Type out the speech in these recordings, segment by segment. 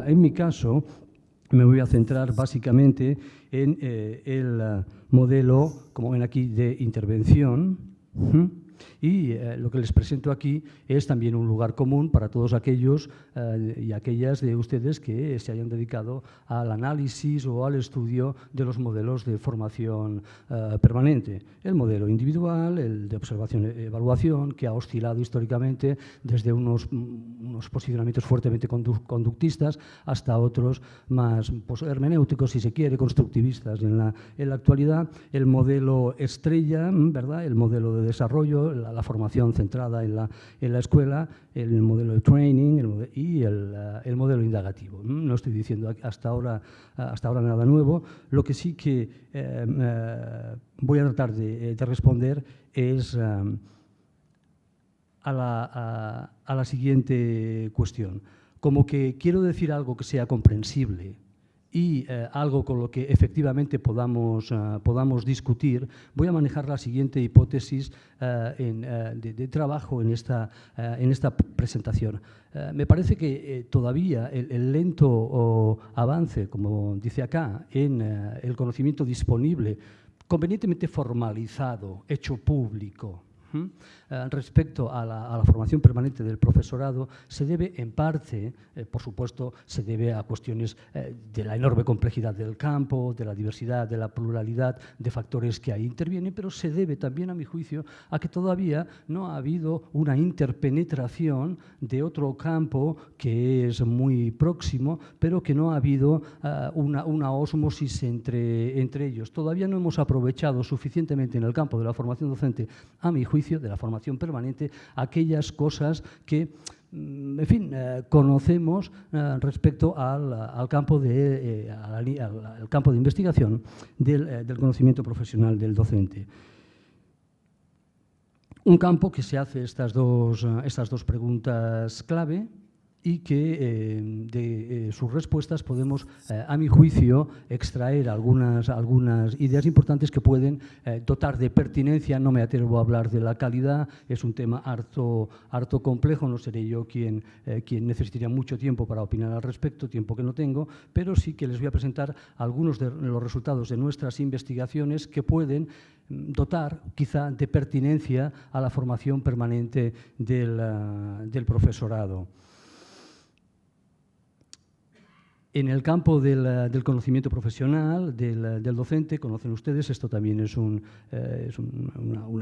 En mi caso, me voy a centrar básicamente en el modelo, como ven aquí, de intervención. Y lo que les presento aquí es también un lugar común para todos aquellos y aquellas de ustedes que se hayan dedicado al análisis o al estudio de los modelos de formación permanente. El modelo individual, el de observación y evaluación, que ha oscilado históricamente desde unos posicionamientos fuertemente conductistas hasta otros más hermenéuticos, si se quiere, constructivistas. En la actualidad, el modelo estrella, ¿verdad?, el modelo de desarrollo, la formación centrada en la escuela, el modelo de training y el modelo indagativo. No estoy diciendo hasta ahora nada nuevo. Lo que sí que voy a tratar de responder es a la siguiente cuestión. Como que quiero decir algo que sea comprensible y algo con lo que efectivamente podamos discutir, voy a manejar la siguiente hipótesis de trabajo en esta presentación. Me parece que todavía el lento avance, como dice acá, en el conocimiento disponible, convenientemente formalizado, hecho público, respecto a la formación permanente del profesorado, se debe en parte, por supuesto, se debe a cuestiones de la enorme complejidad del campo, de la diversidad, de la pluralidad de factores que ahí intervienen, pero se debe también, a mi juicio, a que todavía no ha habido una interpenetración de otro campo que es muy próximo, pero que no ha habido una ósmosis entre ellos. Todavía no hemos aprovechado suficientemente en el campo de la formación docente, a mi juicio, de la formación permanente, aquellas cosas que, en fin, conocemos respecto al campo de investigación del conocimiento profesional del docente. Un campo que se hace estas dos preguntas clave y que de sus respuestas podemos, a mi juicio, extraer algunas ideas importantes que pueden dotar de pertinencia. No me atrevo a hablar de la calidad, es un tema harto complejo, no seré yo quien necesitaría mucho tiempo para opinar al respecto, tiempo que no tengo, pero sí que les voy a presentar algunos de los resultados de nuestras investigaciones que pueden dotar quizá de pertinencia a la formación permanente del profesorado. En el campo del conocimiento profesional, del docente, conocen ustedes, esto también es una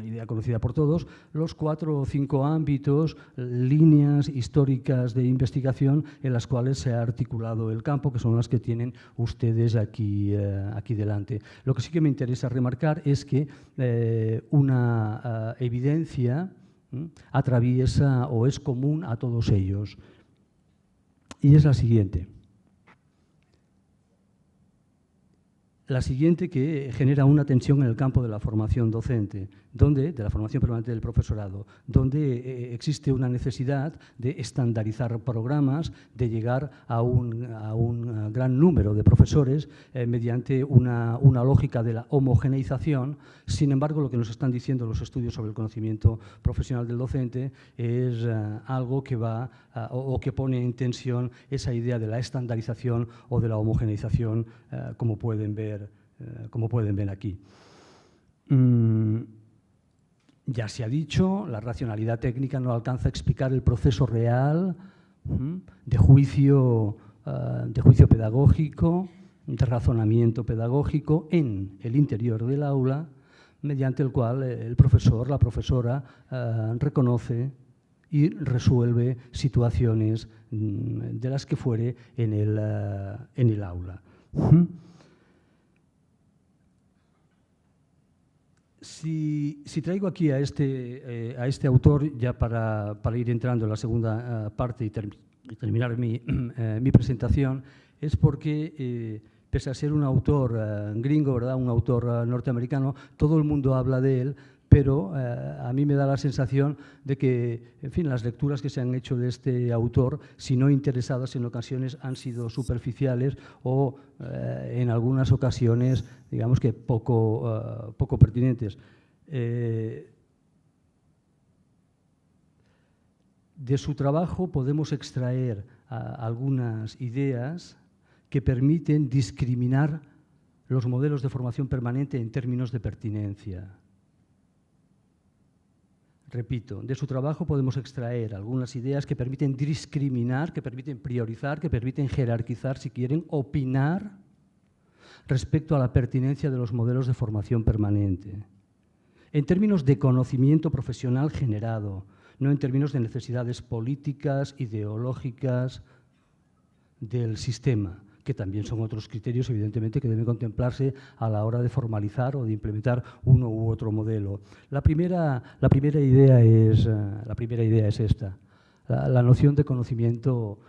idea conocida por todos, los 4 o 5 ámbitos, líneas históricas de investigación en las cuales se ha articulado el campo, que son las que tienen ustedes aquí delante. Lo que sí que me interesa remarcar es que una evidencia atraviesa o es común a todos ellos, y es la siguiente. La siguiente, que genera una tensión en el campo de la formación docente, de la formación permanente del profesorado, donde existe una necesidad de estandarizar programas, de llegar a un gran número de profesores mediante una lógica de la homogeneización. Sin embargo, lo que nos están diciendo los estudios sobre el conocimiento profesional del docente es algo que va o que pone en tensión esa idea de la estandarización o de la homogeneización, como pueden ver aquí. Ya se ha dicho, la racionalidad técnica no alcanza a explicar el proceso real de juicio pedagógico, de razonamiento pedagógico en el interior del aula, mediante el cual el profesor, la profesora, reconoce y resuelve situaciones de las que fuere en el aula. Si traigo aquí a este autor, ya para ir entrando en la segunda parte y terminar mi presentación, es porque, pese a ser un autor gringo, ¿verdad?, un autor norteamericano, todo el mundo habla de él, pero a mí me da la sensación de que, en fin, las lecturas que se han hecho de este autor, si no interesadas en ocasiones, han sido superficiales o en algunas ocasiones, digamos que poco pertinentes. De su trabajo podemos extraer algunas ideas que permiten discriminar los modelos de formación permanente en términos de pertinencia. Repito, de su trabajo podemos extraer algunas ideas que permiten discriminar, que permiten priorizar, que permiten jerarquizar, si quieren, opinar respecto a la pertinencia de los modelos de formación permanente. En términos de conocimiento profesional generado, no en términos de necesidades políticas, ideológicas del sistema, que también son otros criterios, evidentemente, que deben contemplarse a la hora de formalizar o de implementar uno u otro modelo. La primera idea es esta, la noción de conocimiento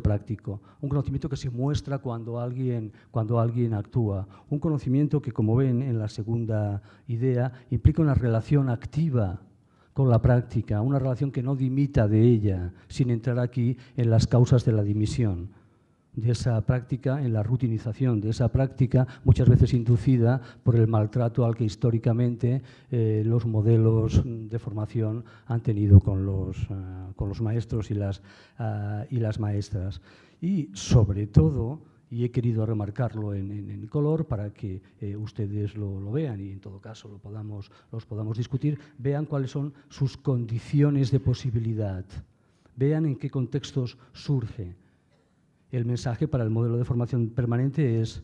práctico, un conocimiento que se muestra cuando alguien actúa, un conocimiento que, como ven en la segunda idea, implica una relación activa con la práctica, una relación que no dimita de ella, sin entrar aquí en las causas de la dimisión de esa práctica, en la rutinización de esa práctica, muchas veces inducida por el maltrato al que históricamente los modelos de formación han tenido con los maestros y las maestras. Y, sobre todo, y he querido remarcarlo en color para que ustedes lo vean y, en todo caso, los podamos discutir, vean cuáles son sus condiciones de posibilidad, vean en qué contextos surge. El mensaje para el modelo de formación permanente es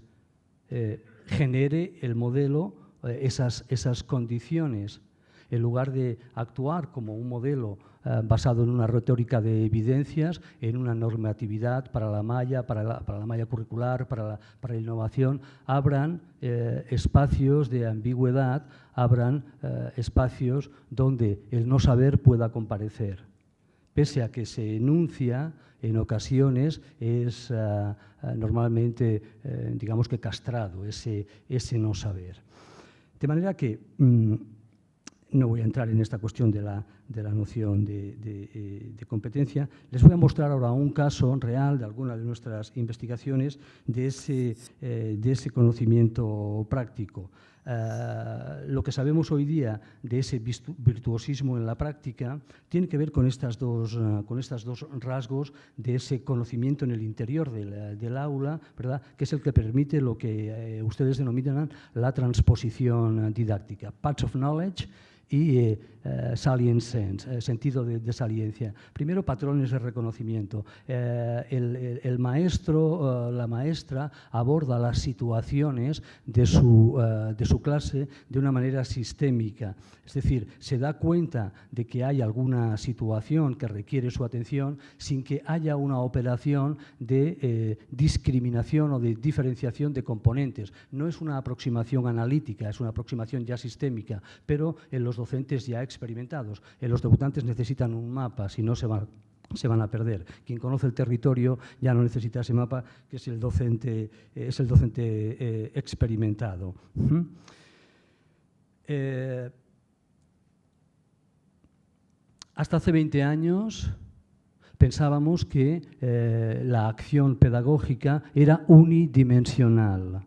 genere el modelo esas condiciones. En lugar de actuar como un modelo basado en una retórica de evidencias, en una normatividad para la malla curricular, para la innovación, abran espacios de ambigüedad, abran espacios donde el no saber pueda comparecer. Pese a que se enuncia, en ocasiones es normalmente, digamos que castrado, ese no saber. De manera que no voy a entrar en esta cuestión de la noción de competencia. Les voy a mostrar ahora un caso real de alguna de nuestras investigaciones de ese conocimiento práctico. Lo que sabemos hoy día de ese virtuosismo en la práctica tiene que ver con estos dos rasgos de ese conocimiento en el interior del aula, ¿verdad?, que es el que permite lo que ustedes denominan la transposición didáctica, patch of knowledge, y salient sense, sentido de saliencia. Primero, patrones de reconocimiento. El maestro, la maestra, aborda las situaciones de su clase de una manera sistémica. Es decir, se da cuenta de que hay alguna situación que requiere su atención sin que haya una operación de discriminación o de diferenciación de componentes. No es una aproximación analítica, es una aproximación ya sistémica, pero en los docentes ya experimentados. Los debutantes necesitan un mapa, si no se van a perder. Quien conoce el territorio ya no necesita ese mapa, que es el docente experimentado. Hasta hace 20 años pensábamos que la acción pedagógica era unidimensional.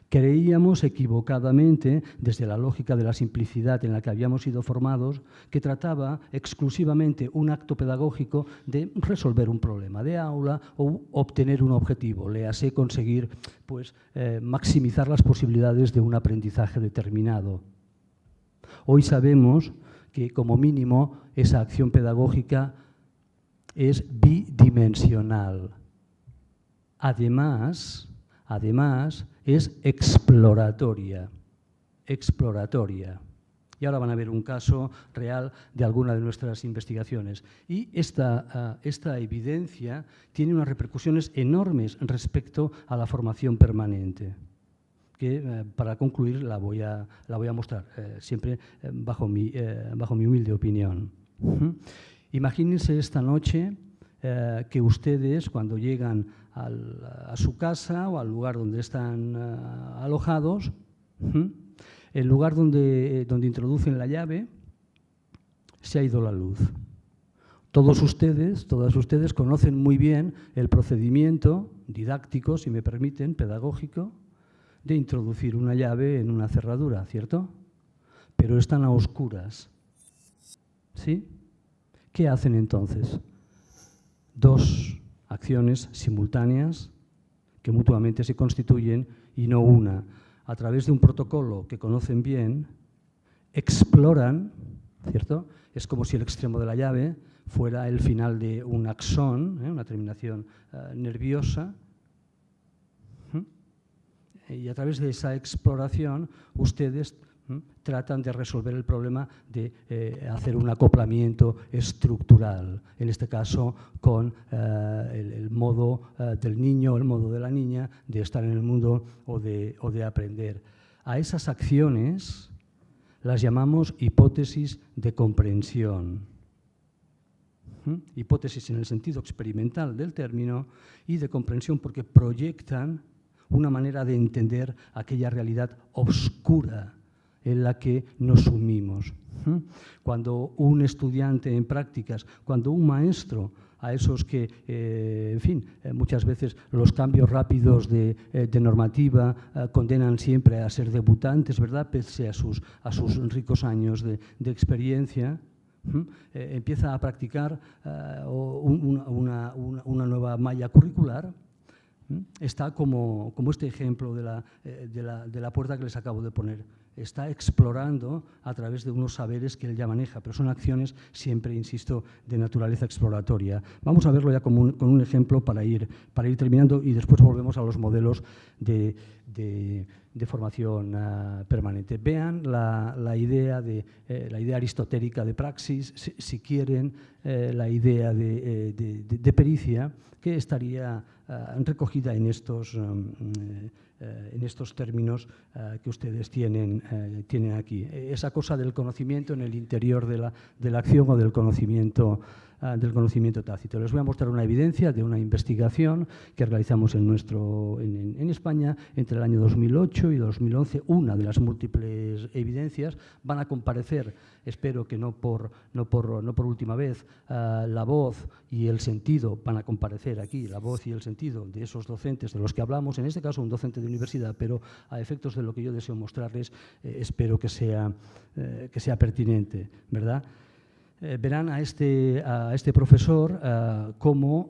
Creíamos equivocadamente, desde la lógica de la simplicidad en la que habíamos sido formados, que trataba exclusivamente un acto pedagógico de resolver un problema de aula o obtener un objetivo, léase conseguir maximizar las posibilidades de un aprendizaje determinado. Hoy sabemos que, como mínimo, esa acción pedagógica es bidimensional. Además, es exploratoria. Y ahora van a ver un caso real de alguna de nuestras investigaciones. Y esta evidencia tiene unas repercusiones enormes respecto a la formación permanente, que para concluir la voy a mostrar, siempre bajo mi humilde opinión. Imagínense esta noche que ustedes, cuando llegan a su casa o al lugar donde están alojados, el lugar donde introducen la llave, se ha ido la luz. Todas ustedes conocen muy bien el procedimiento didáctico, si me permiten, pedagógico, de introducir una llave en una cerradura, ¿cierto? Pero están a oscuras. ¿Sí? ¿Qué hacen entonces? dos acciones simultáneas que mutuamente se constituyen y no una. A través de un protocolo que conocen bien, exploran, ¿cierto? Es como si el extremo de la llave fuera el final de un axón, una terminación nerviosa. Y a través de esa exploración, ustedes tratan de resolver el problema de hacer un acoplamiento estructural, en este caso con el modo del niño, el modo de la niña, de estar en el mundo o de aprender. A esas acciones las llamamos hipótesis de comprensión. Hipótesis en el sentido experimental del término y de comprensión porque proyectan una manera de entender aquella realidad oscura en la que nos sumimos. Cuando un estudiante en prácticas, cuando un maestro, a esos que, en fin, muchas veces los cambios rápidos de normativa condenan siempre a ser debutantes, ¿verdad?, pese a sus ricos años de experiencia, empieza a practicar una nueva malla curricular. Está como este ejemplo de la puerta que les acabo de poner. Está explorando a través de unos saberes que él ya maneja, pero son acciones siempre, insisto, de naturaleza exploratoria. Vamos a verlo ya con un ejemplo para ir terminando y después volvemos a los modelos de formación permanente. Vean la idea aristotélica de praxis, si quieren, la idea de pericia, que estaría recogida en estos términos que ustedes tienen aquí. Esa cosa del conocimiento en el interior de la acción o del conocimiento tácito. Les voy a mostrar una evidencia de una investigación que realizamos en España entre el año 2008 y 2011. Una de las múltiples evidencias van a comparecer, espero que no por última vez, la voz y el sentido van a comparecer aquí, la voz y el sentido de esos docentes de los que hablamos, en este caso un docente de universidad, pero a efectos de lo que yo deseo mostrarles, espero que sea pertinente, ¿verdad? Verán a este profesor cómo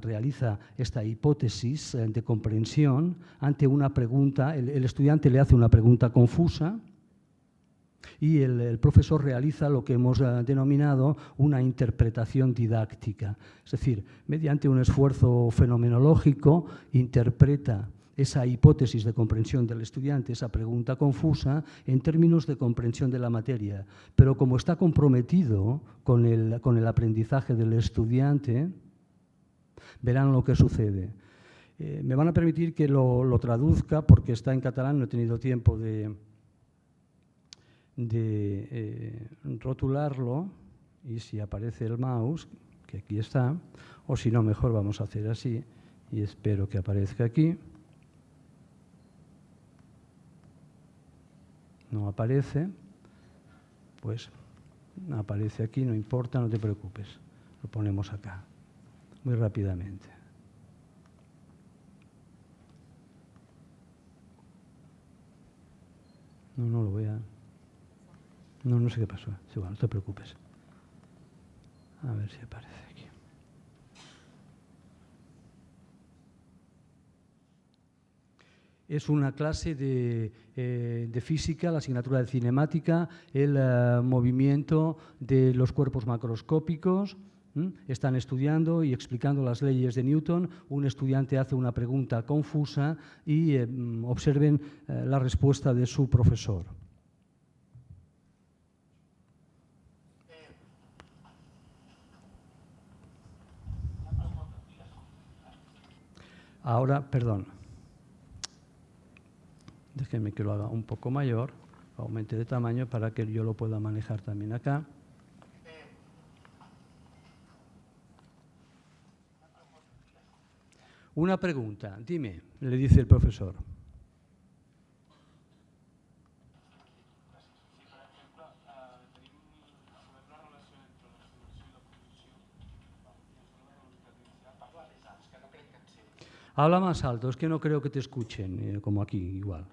realiza esta hipótesis de comprensión ante una pregunta. El estudiante le hace una pregunta confusa y el profesor realiza lo que hemos denominado una interpretación didáctica. Es decir, mediante un esfuerzo fenomenológico, interpreta esa hipótesis de comprensión del estudiante, esa pregunta confusa, en términos de comprensión de la materia. Pero como está comprometido con el aprendizaje del estudiante, verán lo que sucede. Me van a permitir que lo traduzca porque está en catalán, no he tenido tiempo de rotularlo, y si aparece el mouse, que aquí está, o si no, mejor vamos a hacer así, y espero que aparezca aquí. No aparece, pues aparece aquí, no importa, no te preocupes, lo ponemos acá, muy rápidamente. No lo voy a... No sé qué pasó, sí, bueno, no te preocupes. A ver si aparece aquí. Es una clase de física, la asignatura de cinemática, el movimiento de los cuerpos macroscópicos. Están estudiando y explicando las leyes de Newton. Un estudiante hace una pregunta confusa y observen la respuesta de su profesor. Ahora, perdón. Déjenme que lo haga un poco mayor, aumente de tamaño para que yo lo pueda manejar también acá. Una pregunta, dime, le dice el profesor. Habla más alto, es que no creo que te escuchen, como aquí, igual.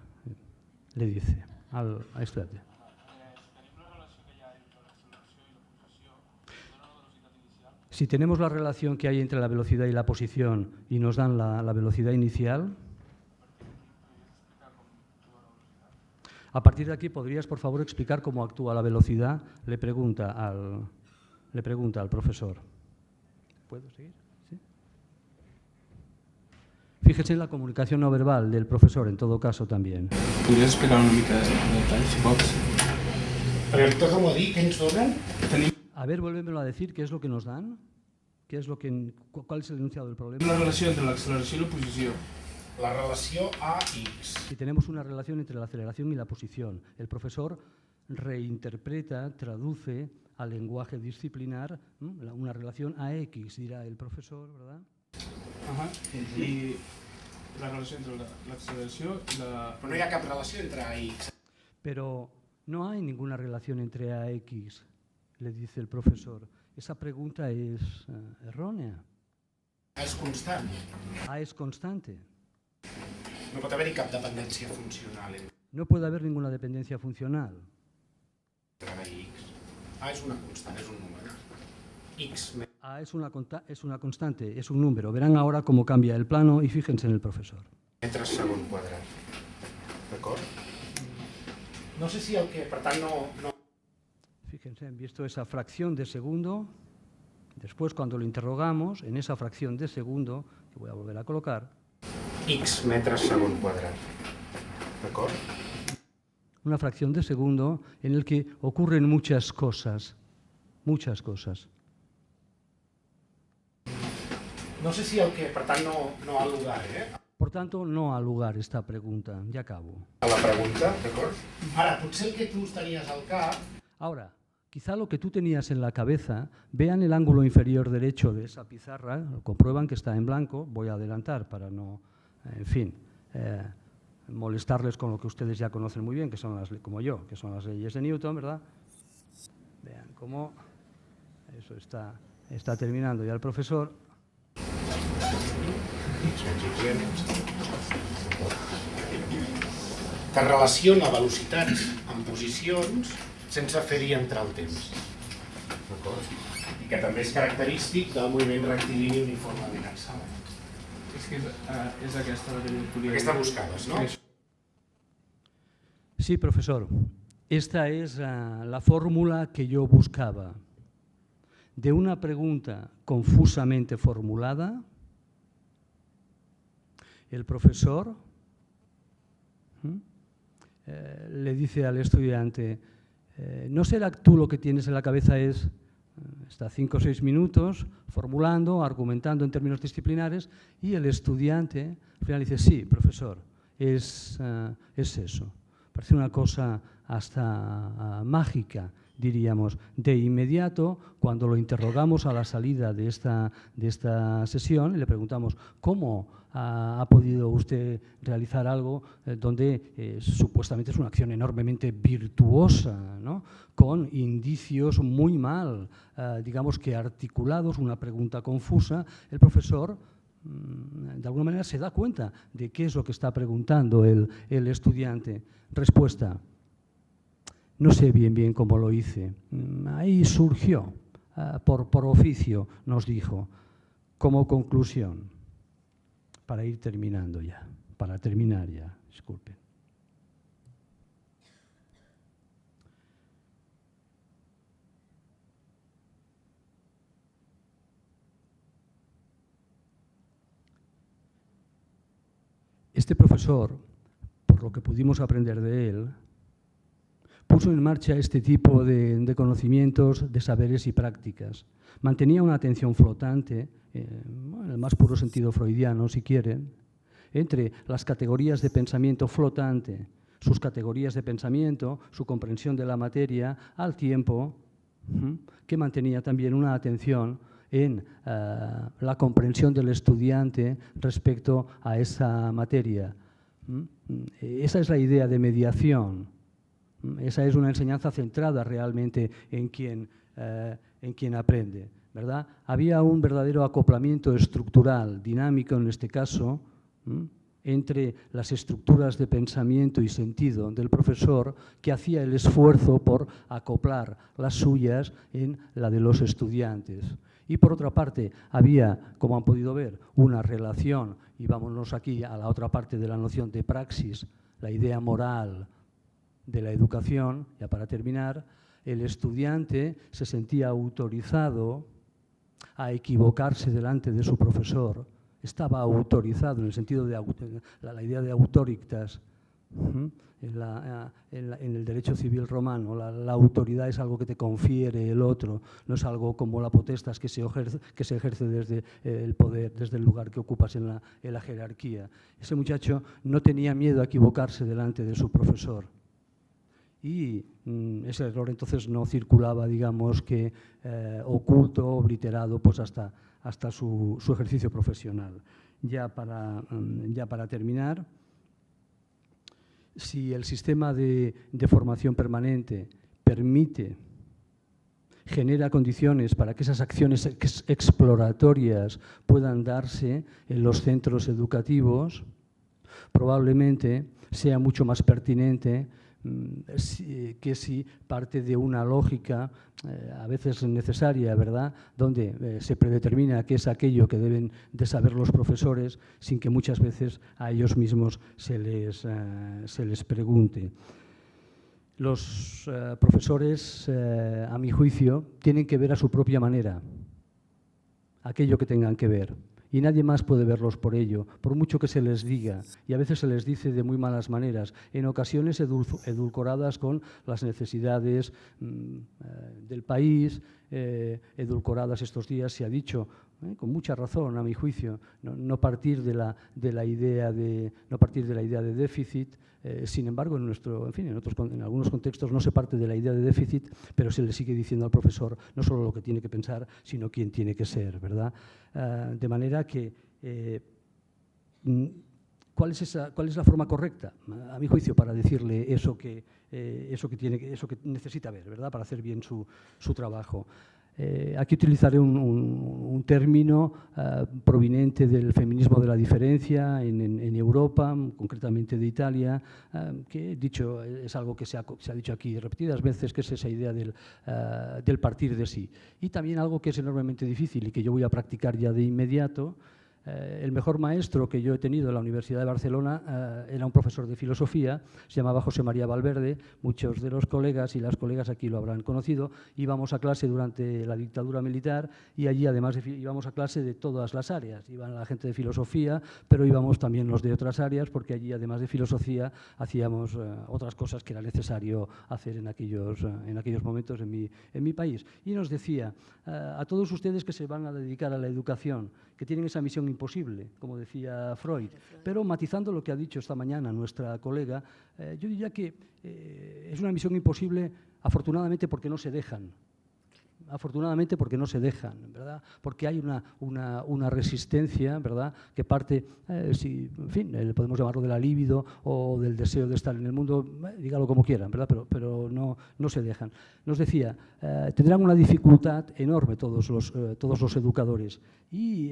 Le dice al estudiante. Si tenemos la relación que hay entre la velocidad y la posición y nos dan la velocidad inicial, a partir de aquí, ¿podrías, por favor, explicar cómo actúa la velocidad? Le pregunta al profesor. ¿Puedo seguir? ¿Sí? Fíjese en la comunicación no verbal del profesor, en todo caso, también. ¿Podries explicar una mica de detall, si pots? Però torna-m'ho a dir, què ens donen? A ver, vuélvemelo a decir, ¿qué es lo que nos dan? ¿Cuál es el enunciado del problema? La relació entre l'acceleració i la posició. La relació AX. Si tenemos una relación entre la aceleración y la posición, el profesor reinterpreta, traduce al lenguaje disciplinar una relación AX, dirá el profesor, ¿verdad? I la relació entre l'acceleració i la... Però no hi ha cap relació entre AX. Pero no hay ninguna relación entre AX, le dice el profesor. Esa pregunta es errónea. A és constant. A es constante. No pot haver-hi cap dependència funcional No puede haber ninguna dependencia funcional. entre A i X. A és una constant, és un número. X A es una constante, es un número. Verán ahora cómo cambia el plano y fíjense en el profesor. metres segon quadrat. D'acord? No sé si el que, per tant, no... Fíjense, han visto esa fracción de segundo. Después, cuando lo interrogamos, en esa fracción de segundo, que voy a volver a colocar, X metres segon quadrat. D'acord? una fracción de segundo en el que ocurren muchas cosas. Muchas cosas. No sé si el que, per tant, no ha lugar, Por tanto, no ha lugar esta pregunta. Ya acabo. A la pregunta, d'acord? Ara, potser el que tu tenies al cap... Ahora, quizá lo que tú tenías en la cabeza, vean el ángulo inferior derecho de esa pizarra, comprueban que está en blanco, voy a adelantar para no, en fin, molestarles con lo que ustedes ya conocen muy bien, que son como yo, que son las leyes de Newton, ¿verdad? Vean cómo eso está terminando ya el profesor. Que relaciona velocitats amb posicions sense fer-hi entrar el temps. D'acord? I que també és característic del moviment rectilini uniformement accelerat. És que és aquesta la que volia... Aquesta buscaves, no? Sí, profesor. Esta es la fórmula que yo buscaba. De una pregunta confusamente formulada, el profesor le dice al estudiante, ¿no será tú lo que tienes en la cabeza está 5 o 6 minutos formulando, argumentando en términos disciplinares, y el estudiante al final dice, sí, profesor, es eso. Parece una cosa hasta mágica, diríamos. De inmediato, cuando lo interrogamos a la salida de esta sesión, le preguntamos, ¿cómo ha podido usted realizar algo donde supuestamente es una acción enormemente virtuosa, ¿no? Con indicios muy mal, digamos que articulados, una pregunta confusa? El profesor de alguna manera se da cuenta de qué es lo que está preguntando el estudiante. Respuesta: no sé bien cómo lo hice. Ahí surgió, por oficio, nos dijo, como conclusión, para ir terminando ya, para terminar ya, disculpen. Este profesor, por lo que pudimos aprender de él, puso en marcha este tipo de conocimientos, de saberes y prácticas. Mantenía una atención flotante, en el más puro sentido freudiano, si quieren, entre las categorías de pensamiento flotante, sus categorías de pensamiento, su comprensión de la materia, al tiempo que mantenía también una atención en la comprensión del estudiante respecto a esa materia. Esa es la idea de mediación. Esa es una enseñanza centrada realmente en quien aprende, ¿verdad? Había un verdadero acoplamiento estructural, dinámico en este caso, entre las estructuras de pensamiento y sentido del profesor, que hacía el esfuerzo por acoplar las suyas en la de los estudiantes. Y por otra parte, había, como han podido ver, una relación, y vámonos aquí a la otra parte de la noción de praxis, la idea moral de la educación. Ya para terminar, el estudiante se sentía autorizado a equivocarse delante de su profesor. Estaba autorizado en el sentido de la idea de autoritas. En el derecho civil romano, la autoridad es algo que te confiere el otro, no es algo como la potestas que se ejerce desde el poder, desde el lugar que ocupas en la jerarquía. Ese muchacho no tenía miedo a equivocarse delante de su profesor. Y ese error entonces no circulaba, digamos, que oculto, obliterado, pues hasta su ejercicio profesional. Ya para terminar, si el sistema de formación permanente genera condiciones para que esas acciones exploratorias puedan darse en los centros educativos, probablemente sea mucho más pertinente que si parte de una lógica a veces necesaria, ¿verdad?, donde se predetermina qué es aquello que deben de saber los profesores sin que muchas veces a ellos mismos se les pregunte. Los profesores, a mi juicio, tienen que ver a su propia manera aquello que tengan que ver. Y nadie más puede verlos por ello, por mucho que se les diga, y a veces se les dice de muy malas maneras, en ocasiones edulcoradas con las necesidades del país, edulcoradas estos días, se ha dicho, con mucha razón, a mi juicio, no partir de la idea de déficit. Sin embargo, en algunos contextos no se parte de la idea de déficit, pero se le sigue diciendo al profesor no solo lo que tiene que pensar, sino quién tiene que ser, ¿verdad? De manera que, ¿cuál es la forma correcta, a mi juicio, para decirle eso que necesita ver, ¿verdad?, para hacer bien su trabajo? Aquí utilizaré un término proveniente del feminismo de la diferencia en Europa, concretamente de Italia, que es algo que se ha dicho aquí repetidas veces, que es esa idea del partir de sí. Y también algo que es enormemente difícil y que yo voy a practicar ya de inmediato. El mejor maestro que yo he tenido en la Universidad de Barcelona era un profesor de filosofía, se llamaba José María Valverde. Muchos de los colegas y las colegas aquí lo habrán conocido. Íbamos a clase durante la dictadura militar y allí además íbamos a clase de todas las áreas. Iban la gente de filosofía, pero íbamos también los de otras áreas, porque allí además de filosofía hacíamos otras cosas que era necesario hacer en aquellos momentos en mi país. Y nos decía, a todos ustedes que se van a dedicar a la educación, que tienen esa misión imposible, como decía Freud, pero matizando lo que ha dicho esta mañana nuestra colega, yo diría que es una misión imposible, afortunadamente, porque no se dejan. Afortunadamente porque no se dejan, ¿verdad? Porque hay una resistencia, ¿verdad?, que parte, podemos llamarlo de la libido o del deseo de estar en el mundo, dígalo como quieran, ¿verdad?, pero no se dejan. Nos decía, tendrán una dificultad enorme todos los educadores, y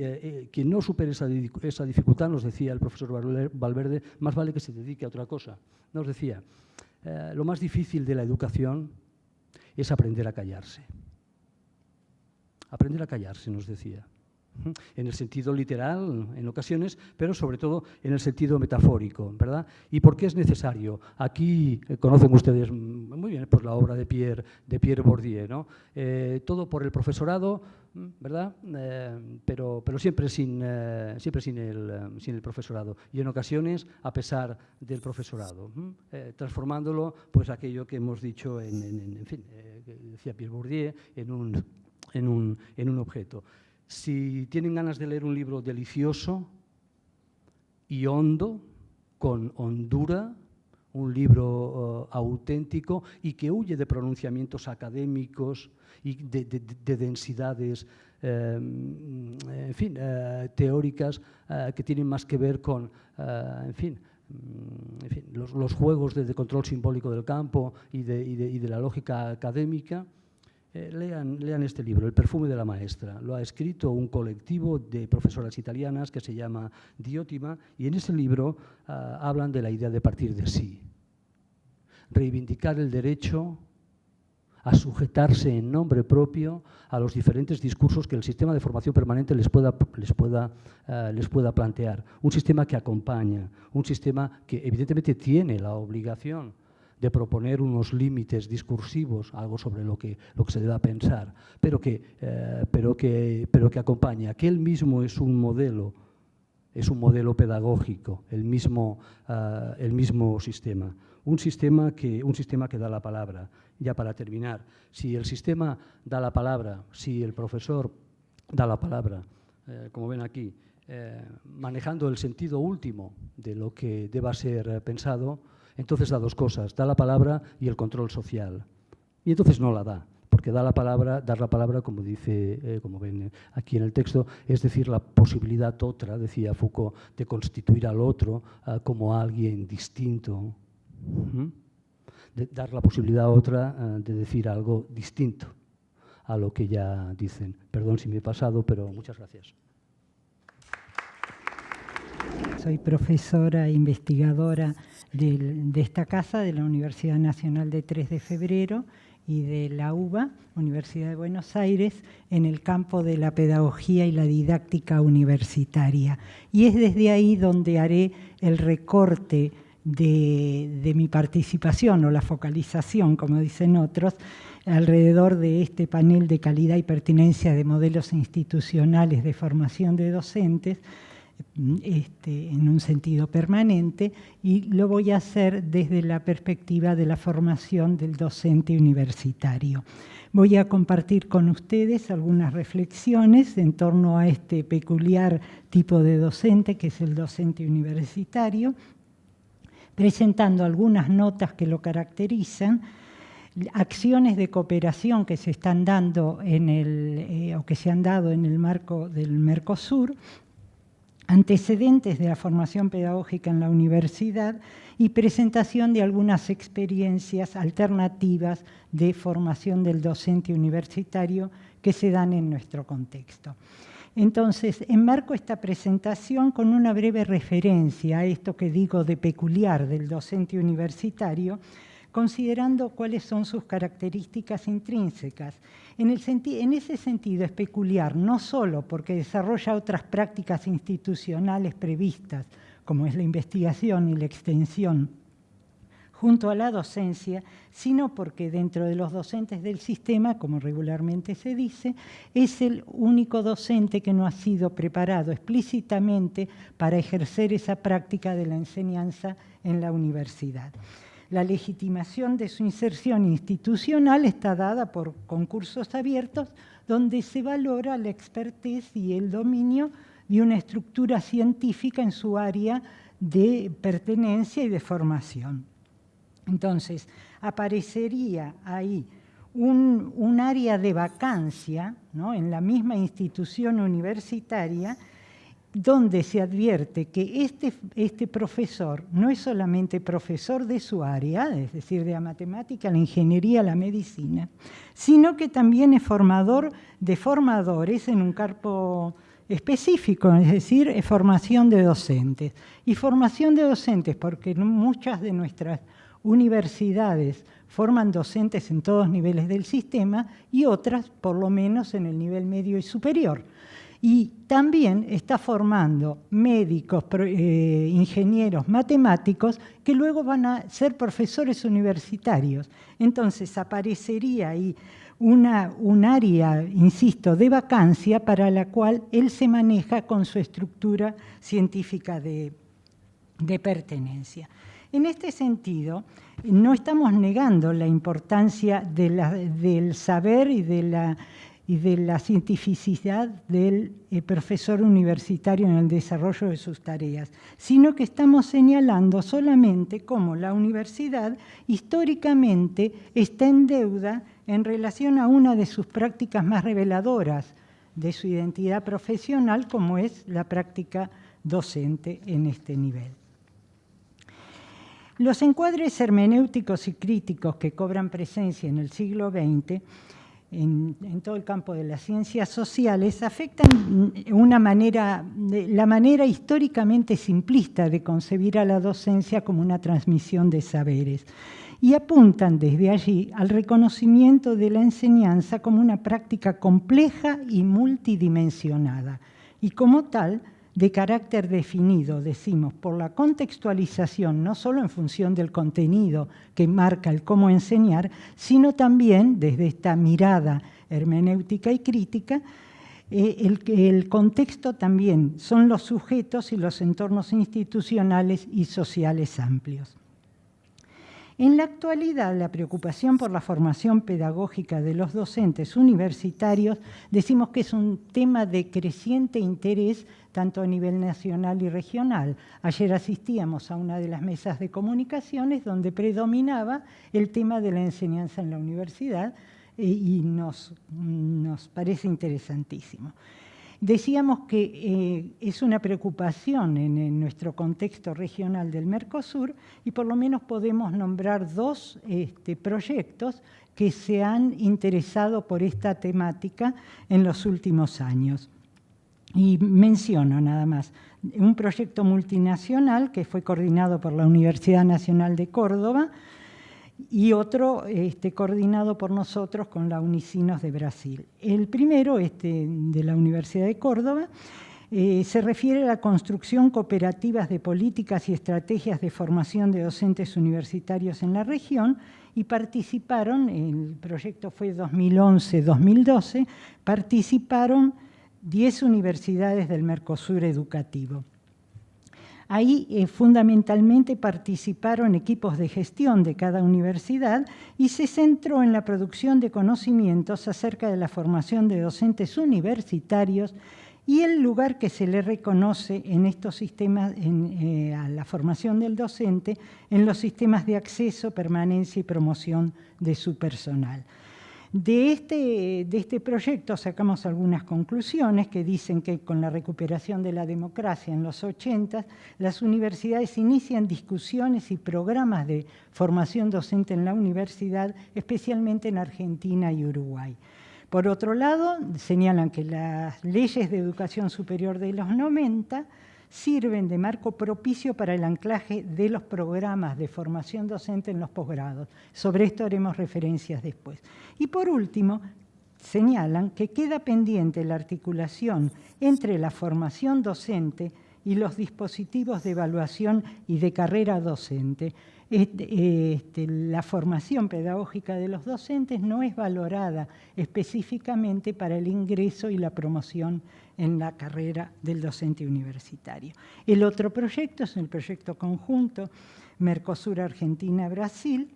quien no supere esa dificultad, nos decía el profesor Valverde, más vale que se dedique a otra cosa. Nos decía, lo más difícil de la educación es aprender a callarse. Aprender a callarse, nos decía, en el sentido literal en ocasiones, pero sobre todo en el sentido metafórico, ¿verdad? ¿Y por qué es necesario? Aquí conocen ustedes muy bien pues, la obra de Pierre Bourdieu, ¿no? Todo por el profesorado, ¿verdad? Pero siempre sin el profesorado, y en ocasiones a pesar del profesorado, transformándolo, pues aquello que hemos dicho que decía Pierre Bourdieu, en un objeto. Si tienen ganas de leer un libro delicioso y hondo, con hondura, un libro auténtico y que huye de pronunciamientos académicos y de densidades teóricas que tienen más que ver con, los juegos de control simbólico del campo y de la lógica académica. Lean este libro, El perfume de la maestra. Lo ha escrito un colectivo de profesoras italianas que se llama Diótima, y en ese libro hablan de la idea de partir de sí. Reivindicar el derecho a sujetarse en nombre propio a los diferentes discursos que el sistema de formación permanente les pueda plantear. Un sistema que acompaña, un sistema que evidentemente tiene la obligación de proponer unos límites discursivos, algo sobre lo que se deba pensar, pero que acompaña, que él mismo es un modelo pedagógico, el mismo sistema. Un sistema que da la palabra. Ya para terminar, si el sistema da la palabra, si el profesor da la palabra, como ven aquí, manejando el sentido último de lo que deba ser pensado, entonces da dos cosas, da la palabra y el control social. Y entonces no la da, porque dar la palabra, como ven aquí en el texto, es decir, la posibilidad otra, decía Foucault, de constituir al otro como alguien distinto. De dar la posibilidad otra de decir algo distinto a lo que ya dicen. Perdón si me he pasado, pero muchas gracias. Soy profesora e investigadora de esta casa, de la Universidad Nacional de 3 de Febrero y de la UBA, Universidad de Buenos Aires, en el campo de la pedagogía y la didáctica universitaria. Y es desde ahí donde haré el recorte de mi participación o la focalización, como dicen otros, alrededor de este panel de calidad y pertinencia de modelos institucionales de formación de docentes, en un sentido permanente, y lo voy a hacer desde la perspectiva de la formación del docente universitario. Voy a compartir con ustedes algunas reflexiones en torno a este peculiar tipo de docente que es el docente universitario, presentando algunas notas que lo caracterizan, acciones de cooperación que se están dando o que se han dado en el marco del Mercosur, antecedentes de la formación pedagógica en la universidad y presentación de algunas experiencias alternativas de formación del docente universitario que se dan en nuestro contexto. Entonces, enmarco esta presentación con una breve referencia a esto que digo de peculiar del docente universitario, considerando cuáles son sus características intrínsecas. En ese sentido es peculiar, no solo porque desarrolla otras prácticas institucionales previstas, como es la investigación y la extensión, junto a la docencia, sino porque dentro de los docentes del sistema, como regularmente se dice, es el único docente que no ha sido preparado explícitamente para ejercer esa práctica de la enseñanza en la universidad. La legitimación de su inserción institucional está dada por concursos abiertos donde se valora la expertise y el dominio de una estructura científica en su área de pertenencia y de formación. Entonces, aparecería ahí un área de vacancia, ¿no?, en la misma institución universitaria, donde se advierte que este profesor no es solamente profesor de su área, es decir, de la matemática, la ingeniería, la medicina, sino que también es formador de formadores en un campo específico, es decir, es formación de docentes. Y formación de docentes porque muchas de nuestras universidades forman docentes en todos niveles del sistema y otras, por lo menos, en el nivel medio y superior. Y también está formando médicos, ingenieros, matemáticos, que luego van a ser profesores universitarios. Entonces aparecería ahí un área, insisto, de vacancia para la cual él se maneja con su estructura científica de pertenencia. En este sentido, no estamos negando la importancia del saber y de la cientificidad del profesor universitario en el desarrollo de sus tareas, sino que estamos señalando solamente cómo la universidad históricamente está en deuda en relación a una de sus prácticas más reveladoras de su identidad profesional, como es la práctica docente en este nivel. Los encuadres hermenéuticos y críticos que cobran presencia en el siglo XX en todo el campo de las ciencias sociales afectan la manera históricamente simplista de concebir a la docencia como una transmisión de saberes y apuntan desde allí al reconocimiento de la enseñanza como una práctica compleja y multidimensionada y como tal de carácter definido, decimos, por la contextualización, no solo en función del contenido que marca el cómo enseñar, sino también desde esta mirada hermenéutica y crítica, el contexto también son los sujetos y los entornos institucionales y sociales amplios. En la actualidad, la preocupación por la formación pedagógica de los docentes universitarios decimos que es un tema de creciente interés tanto a nivel nacional y regional. Ayer asistíamos a una de las mesas de comunicaciones donde predominaba el tema de la enseñanza en la universidad y nos parece interesantísimo. Decíamos que es una preocupación en nuestro contexto regional del Mercosur y por lo menos podemos nombrar dos proyectos que se han interesado por esta temática en los últimos años. Y menciono nada más un proyecto multinacional que fue coordinado por la Universidad Nacional de Córdoba y otro coordinado por nosotros con la Unicinos de Brasil. El primero, de la Universidad de Córdoba, se refiere a la construcción cooperativas de políticas y estrategias de formación de docentes universitarios en la región y participaron, el proyecto fue 2011-2012, participaron 10 universidades del Mercosur educativo. Ahí fundamentalmente participaron equipos de gestión de cada universidad y se centró en la producción de conocimientos acerca de la formación de docentes universitarios y el lugar que se le reconoce en estos sistemas, a la formación del docente, en los sistemas de acceso, permanencia y promoción de su personal. De este proyecto sacamos algunas conclusiones que dicen que con la recuperación de la democracia en los 80, las universidades inician discusiones y programas de formación docente en la universidad, especialmente en Argentina y Uruguay. Por otro lado, señalan que las leyes de educación superior de los 90 sirven de marco propicio para el anclaje de los programas de formación docente en los posgrados. Sobre esto haremos referencias después. Y por último, señalan que queda pendiente la articulación entre la formación docente y los dispositivos de evaluación y de carrera docente. La formación pedagógica de los docentes no es valorada específicamente para el ingreso y la promoción en la carrera del docente universitario. El otro proyecto es el proyecto conjunto Mercosur-Argentina-Brasil,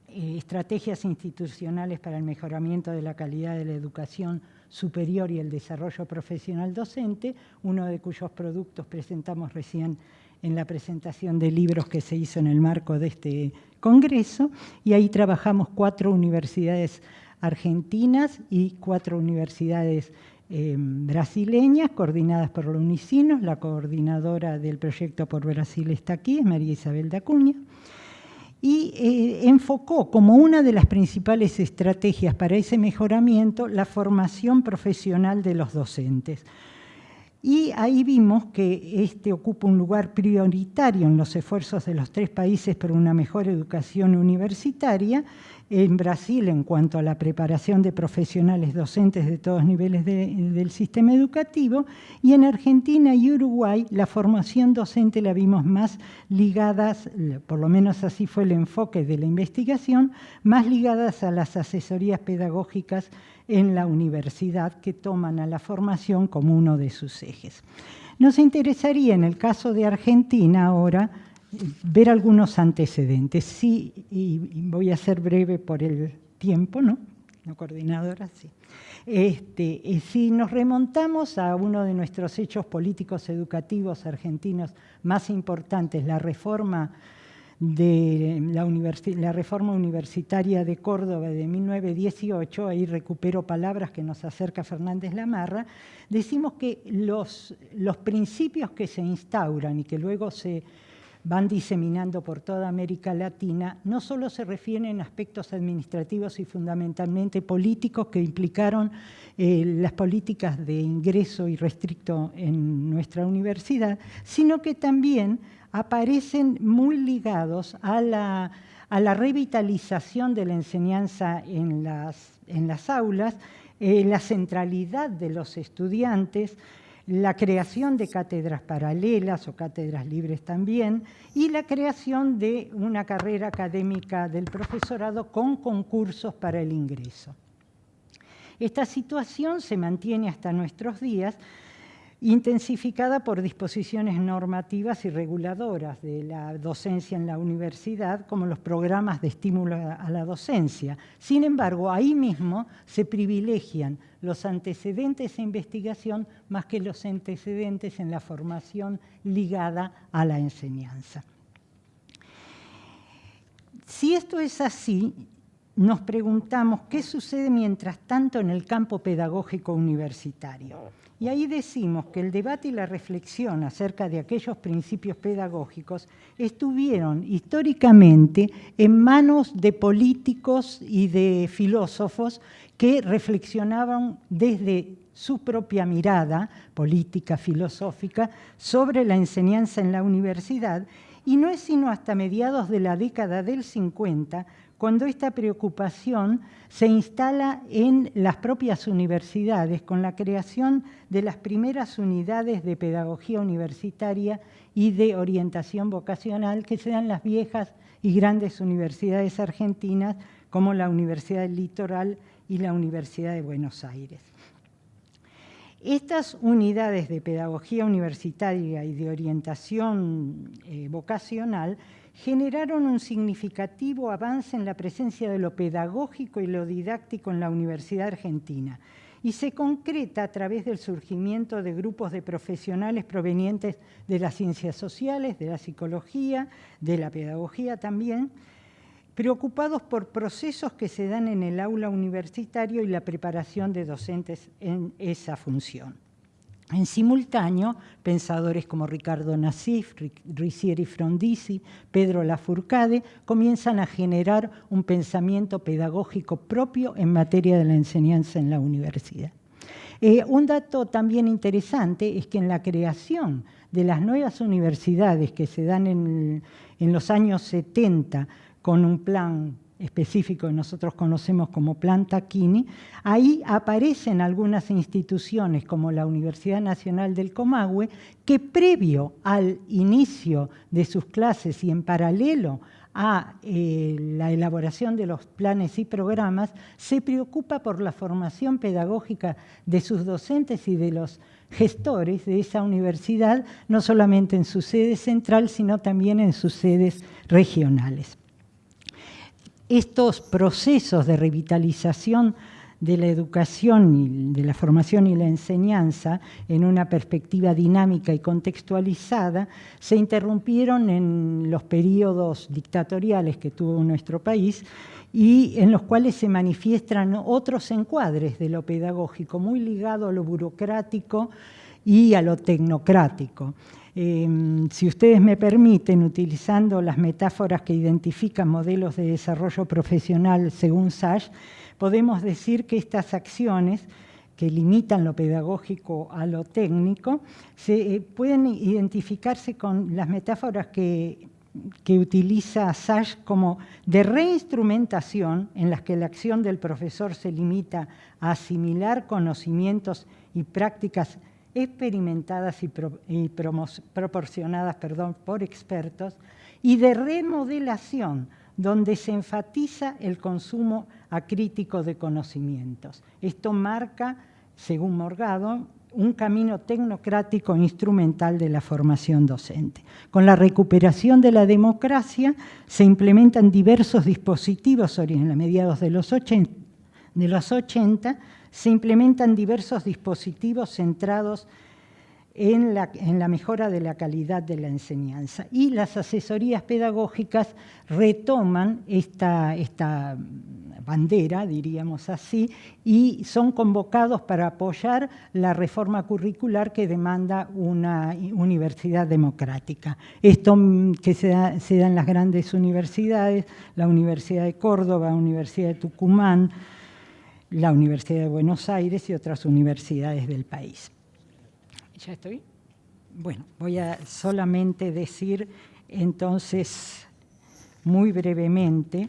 estrategias institucionales para el mejoramiento de la calidad de la educación superior y el desarrollo profesional docente, uno de cuyos productos presentamos recién en la presentación de libros que se hizo en el marco de este congreso, y ahí trabajamos 4 universidades argentinas y 4 universidades brasileñas, coordinadas por la Unicinos. La coordinadora del proyecto por Brasil está aquí, es María Isabel da Cunha, y enfocó como una de las principales estrategias para ese mejoramiento la formación profesional de los docentes. Y ahí vimos que ocupa un lugar prioritario en los esfuerzos de los 3 países por una mejor educación universitaria. En Brasil, en cuanto a la preparación de profesionales docentes de todos niveles del sistema educativo, y en Argentina y Uruguay la formación docente la vimos más ligadas, por lo menos así fue el enfoque de la investigación, más ligadas a las asesorías pedagógicas en la universidad, que toman a la formación como uno de sus ejes. Nos interesaría, en el caso de Argentina ahora, ver algunos antecedentes. Sí, y voy a ser breve por el tiempo, ¿no? La coordinadora, sí. Si nos remontamos a uno de nuestros hechos políticos educativos argentinos más importantes, la reforma universitaria de Córdoba de 1918, ahí recupero palabras que nos acerca Fernández Lamarra, decimos que los principios que se instauran y que luego se van diseminando por toda América Latina, no solo se refieren a aspectos administrativos y fundamentalmente políticos que implicaron las políticas de ingreso irrestricto en nuestra universidad, sino que también aparecen muy ligados a la revitalización de la enseñanza en las aulas, la centralidad de los estudiantes, la creación de cátedras paralelas o cátedras libres también, y la creación de una carrera académica del profesorado con concursos para el ingreso. Esta situación se mantiene hasta nuestros días, intensificada por disposiciones normativas y reguladoras de la docencia en la universidad, como los programas de estímulo a la docencia. Sin embargo, ahí mismo se privilegian los antecedentes e investigación más que los antecedentes en la formación ligada a la enseñanza. Si esto es así, nos preguntamos qué sucede mientras tanto en el campo pedagógico universitario. Y ahí decimos que el debate y la reflexión acerca de aquellos principios pedagógicos estuvieron históricamente en manos de políticos y de filósofos que reflexionaban desde su propia mirada política, filosófica, sobre la enseñanza en la universidad, y no es sino hasta mediados de la década del 50 cuando esta preocupación se instala en las propias universidades con la creación de las primeras unidades de pedagogía universitaria y de orientación vocacional que se dan en las viejas y grandes universidades argentinas como la Universidad del Litoral y la Universidad de Buenos Aires. Estas unidades de pedagogía universitaria y de orientación vocacional generaron un significativo avance en la presencia de lo pedagógico y lo didáctico en la Universidad Argentina y se concreta a través del surgimiento de grupos de profesionales provenientes de las ciencias sociales, de la psicología, de la pedagogía también, preocupados por procesos que se dan en el aula universitario y la preparación de docentes en esa función. En simultáneo, pensadores como Ricardo Nassif, Ricieri Frondizi, Pedro Lafourcade comienzan a generar un pensamiento pedagógico propio en materia de la enseñanza en la universidad. Un dato también interesante es que en la creación de las nuevas universidades que se dan en los años 70 con un plan específico que nosotros conocemos como Plan Tacchini, ahí aparecen algunas instituciones como la Universidad Nacional del Comahue, que previo al inicio de sus clases y en paralelo a la elaboración de los planes y programas, se preocupa por la formación pedagógica de sus docentes y de los gestores de esa universidad, no solamente en su sede central, sino también en sus sedes regionales. Estos procesos de revitalización de la educación, y de la formación y la enseñanza en una perspectiva dinámica y contextualizada se interrumpieron en los periodos dictatoriales que tuvo nuestro país y en los cuales se manifiestan otros encuadres de lo pedagógico, muy ligado a lo burocrático y a lo tecnocrático. Si ustedes me permiten, utilizando las metáforas que identifican modelos de desarrollo profesional según Sachs, podemos decir que estas acciones que limitan lo pedagógico a lo técnico pueden identificarse con las metáforas que utiliza Sachs como de reinstrumentación, en las que la acción del profesor se limita a asimilar conocimientos y prácticas experimentadas y proporcionadas por expertos, y de remodelación, donde se enfatiza el consumo acrítico de conocimientos. Esto marca, según Morgado, un camino tecnocrático e instrumental de la formación docente. Con la recuperación de la democracia se implementan diversos dispositivos, a mediados de los 80, se implementan diversos dispositivos centrados en la mejora de la calidad de la enseñanza. Y las asesorías pedagógicas retoman esta bandera, diríamos así, y son convocados para apoyar la reforma curricular que demanda una universidad democrática. Esto que se da en las grandes universidades, la Universidad de Córdoba, la Universidad de Tucumán, la Universidad de Buenos Aires y otras universidades del país. ¿Ya estoy? Bueno, voy a solamente decir entonces muy brevemente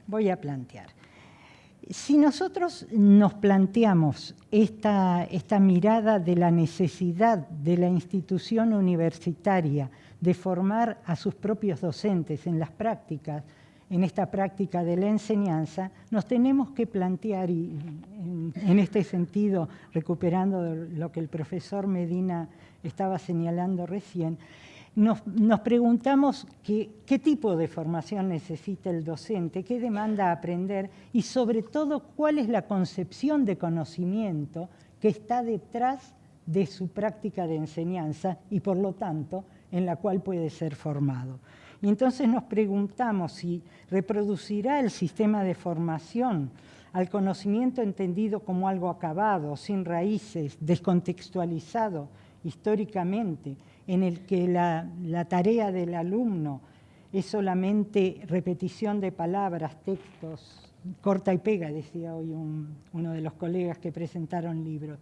voy a plantear. Si nosotros nos planteamos esta mirada de la necesidad de la institución universitaria de formar a sus propios docentes en las prácticas, en esta práctica de la enseñanza, nos tenemos que plantear, y en este sentido, recuperando lo que el profesor Medina estaba señalando recién, nos preguntamos qué tipo de formación necesita el docente, qué demanda aprender y sobre todo cuál es la concepción de conocimiento que está detrás de su práctica de enseñanza y por lo tanto en la cual puede ser formado. Y entonces nos preguntamos si reproducirá el sistema de formación al conocimiento entendido como algo acabado, sin raíces, descontextualizado históricamente, en el que la tarea del alumno es solamente repetición de palabras, textos, corta y pega, decía hoy uno de los colegas que presentaron libros,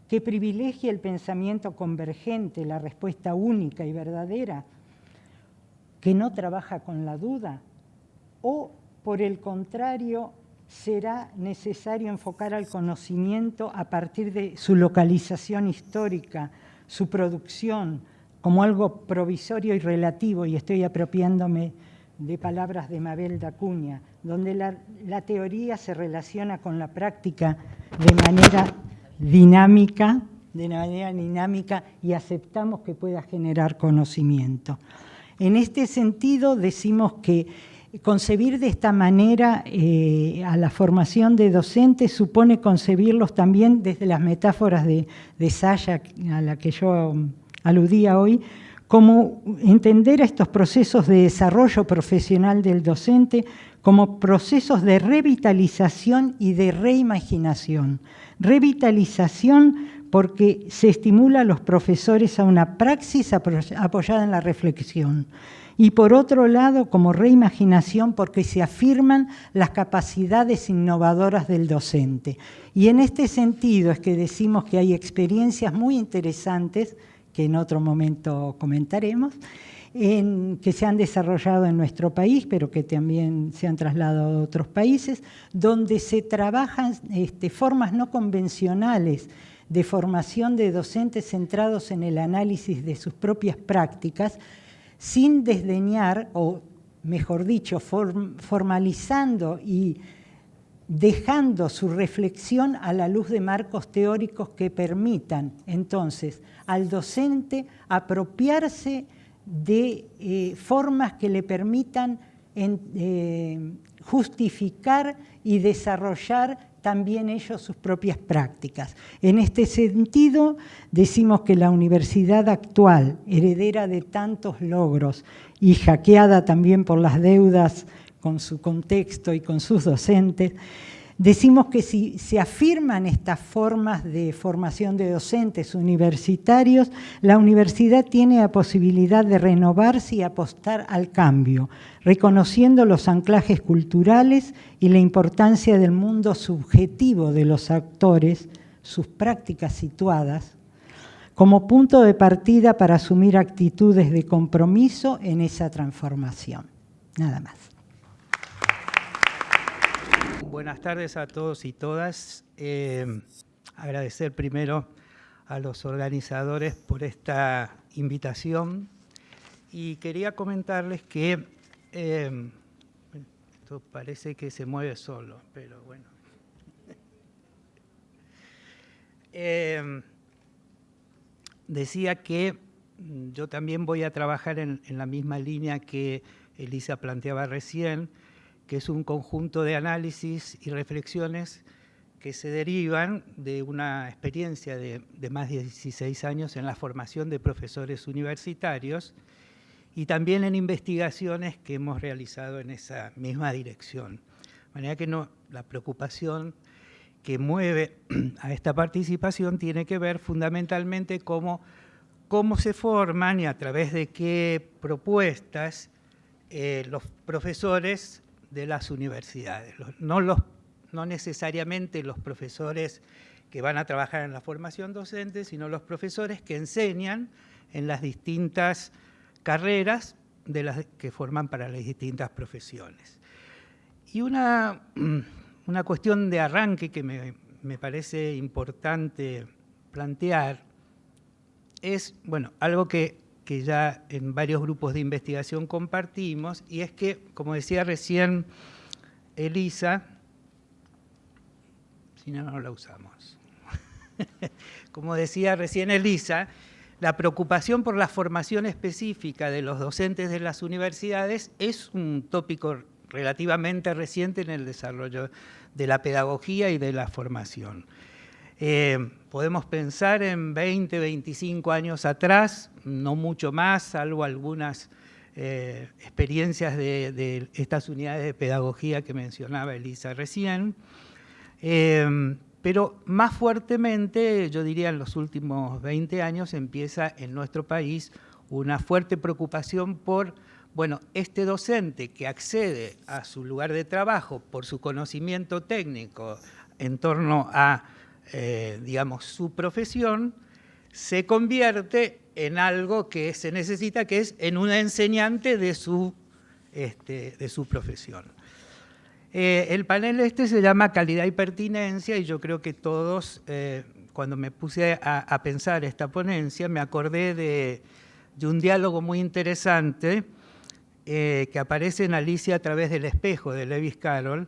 que privilegie el pensamiento convergente, la respuesta única y verdadera, que no trabaja con la duda, o por el contrario, será necesario enfocar al conocimiento a partir de su localización histórica, su producción, como algo provisorio y relativo, y estoy apropiándome de palabras de Mabel da Cunha, donde la teoría se relaciona con la práctica de manera dinámica y aceptamos que pueda generar conocimiento. En este sentido, decimos que concebir de esta manera a la formación de docentes supone concebirlos también desde las metáforas de Saya, a la que yo aludía hoy, como entender a estos procesos de desarrollo profesional del docente como procesos de revitalización y de reimaginación. Revitalización porque se estimula a los profesores a una praxis apoyada en la reflexión. Y por otro lado, como reimaginación, porque se afirman las capacidades innovadoras del docente. Y en este sentido es que decimos que hay experiencias muy interesantes, que en otro momento comentaremos, que se han desarrollado en nuestro país, pero que también se han trasladado a otros países, donde se trabajan formas no convencionales de formación de docentes centrados en el análisis de sus propias prácticas, sin desdeñar, o mejor dicho, formalizando y dejando su reflexión a la luz de marcos teóricos que permitan entonces al docente apropiarse de formas que le permitan justificar y desarrollar también ellos sus propias prácticas. En este sentido, decimos que la universidad actual, heredera de tantos logros y hackeada también por las deudas con su contexto y con sus docentes, decimos que si se afirman estas formas de formación de docentes universitarios, la universidad tiene la posibilidad de renovarse y apostar al cambio, reconociendo los anclajes culturales y la importancia del mundo subjetivo de los actores, sus prácticas situadas, como punto de partida para asumir actitudes de compromiso en esa transformación. Nada más. Buenas tardes a todos y todas. Agradecer primero a los organizadores por esta invitación y quería comentarles que esto parece que se mueve solo, pero bueno. Decía que yo también voy a trabajar en la misma línea que Elisa planteaba recién, que es un conjunto de análisis y reflexiones que se derivan de una experiencia de más de 16 años en la formación de profesores universitarios y también en investigaciones que hemos realizado en esa misma dirección. De manera que la preocupación que mueve a esta participación tiene que ver fundamentalmente cómo se forman y a través de qué propuestas los profesores de las universidades. No necesariamente los profesores que van a trabajar en la formación docente, sino los profesores que enseñan en las distintas carreras de las que forman para las distintas profesiones. Y una cuestión de arranque que me parece importante plantear es, bueno, algo que ya en varios grupos de investigación compartimos, y es que, como decía recién Elisa, si no, no la usamos. Como decía recién Elisa, la preocupación por la formación específica de los docentes de las universidades es un tópico relativamente reciente en el desarrollo de la pedagogía y de la formación. Podemos pensar en 20, 25 años atrás, no mucho más, salvo algunas experiencias de estas unidades de pedagogía que mencionaba Elisa recién, pero más fuertemente, yo diría en los últimos 20 años, empieza en nuestro país una fuerte preocupación por, bueno, este docente que accede a su lugar de trabajo por su conocimiento técnico en torno a, digamos, su profesión, se convierte en algo que se necesita, que es en un enseñante de su profesión. El panel se llama Calidad y Pertinencia, y yo creo que todos, cuando me puse a pensar esta ponencia, me acordé de un diálogo muy interesante que aparece en Alicia a través del espejo, de Lewis Carroll,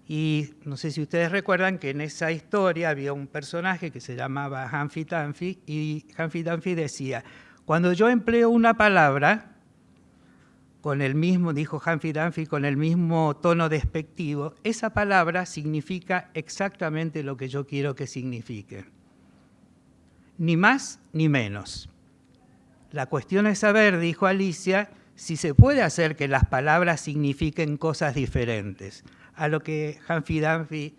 y no sé si ustedes recuerdan que en esa historia había un personaje que se llamaba Humphrey Dunphy, y Humphrey Dunphy decía, cuando yo empleo una palabra, con el mismo, dijo Humphrey Dunphy, con el mismo tono despectivo, esa palabra significa exactamente lo que yo quiero que signifique. Ni más ni menos. La cuestión es saber, dijo Alicia, si se puede hacer que las palabras signifiquen cosas diferentes. A lo que Humphrey Dunphy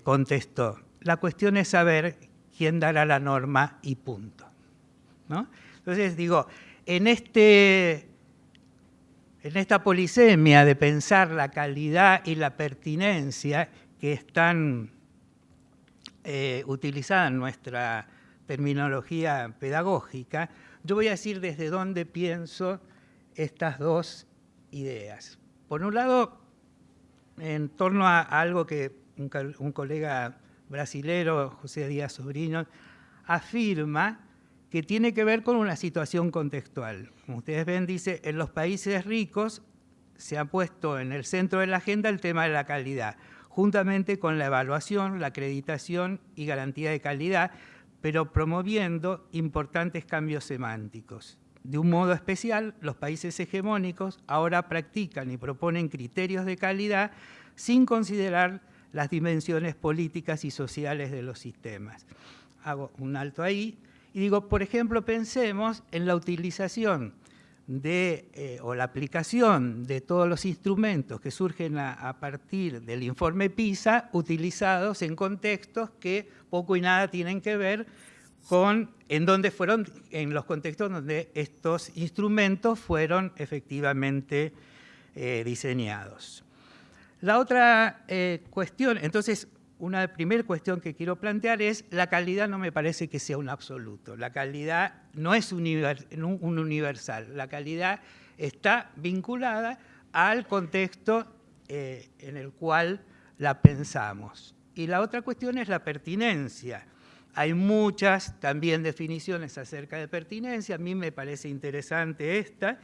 contestó, la cuestión es saber quién dará la norma y punto, ¿no? Entonces, digo, en esta polisemia de pensar la calidad y la pertinencia que están utilizadas en nuestra terminología pedagógica, yo voy a decir desde dónde pienso estas dos ideas. Por un lado, en torno a algo que un colega brasilero, José Díaz Sobrino, afirma que tiene que ver con una situación contextual. Como ustedes ven, dice, en los países ricos se ha puesto en el centro de la agenda el tema de la calidad, juntamente con la evaluación, la acreditación y garantía de calidad, pero promoviendo importantes cambios semánticos. De un modo especial, los países hegemónicos ahora practican y proponen criterios de calidad sin considerar las dimensiones políticas y sociales de los sistemas. Hago un alto ahí. Y digo, por ejemplo, pensemos en la utilización o la aplicación de todos los instrumentos que surgen a partir del informe PISA, utilizados en contextos que poco y nada tienen que ver con en los contextos donde estos instrumentos fueron efectivamente diseñados. La otra cuestión, entonces, una primera cuestión que quiero plantear es, la calidad no me parece que sea un absoluto. La calidad no es un universal. La calidad está vinculada al contexto en el cual la pensamos. Y la otra cuestión es la pertinencia. Hay muchas también definiciones acerca de pertinencia. A mí me parece interesante esta,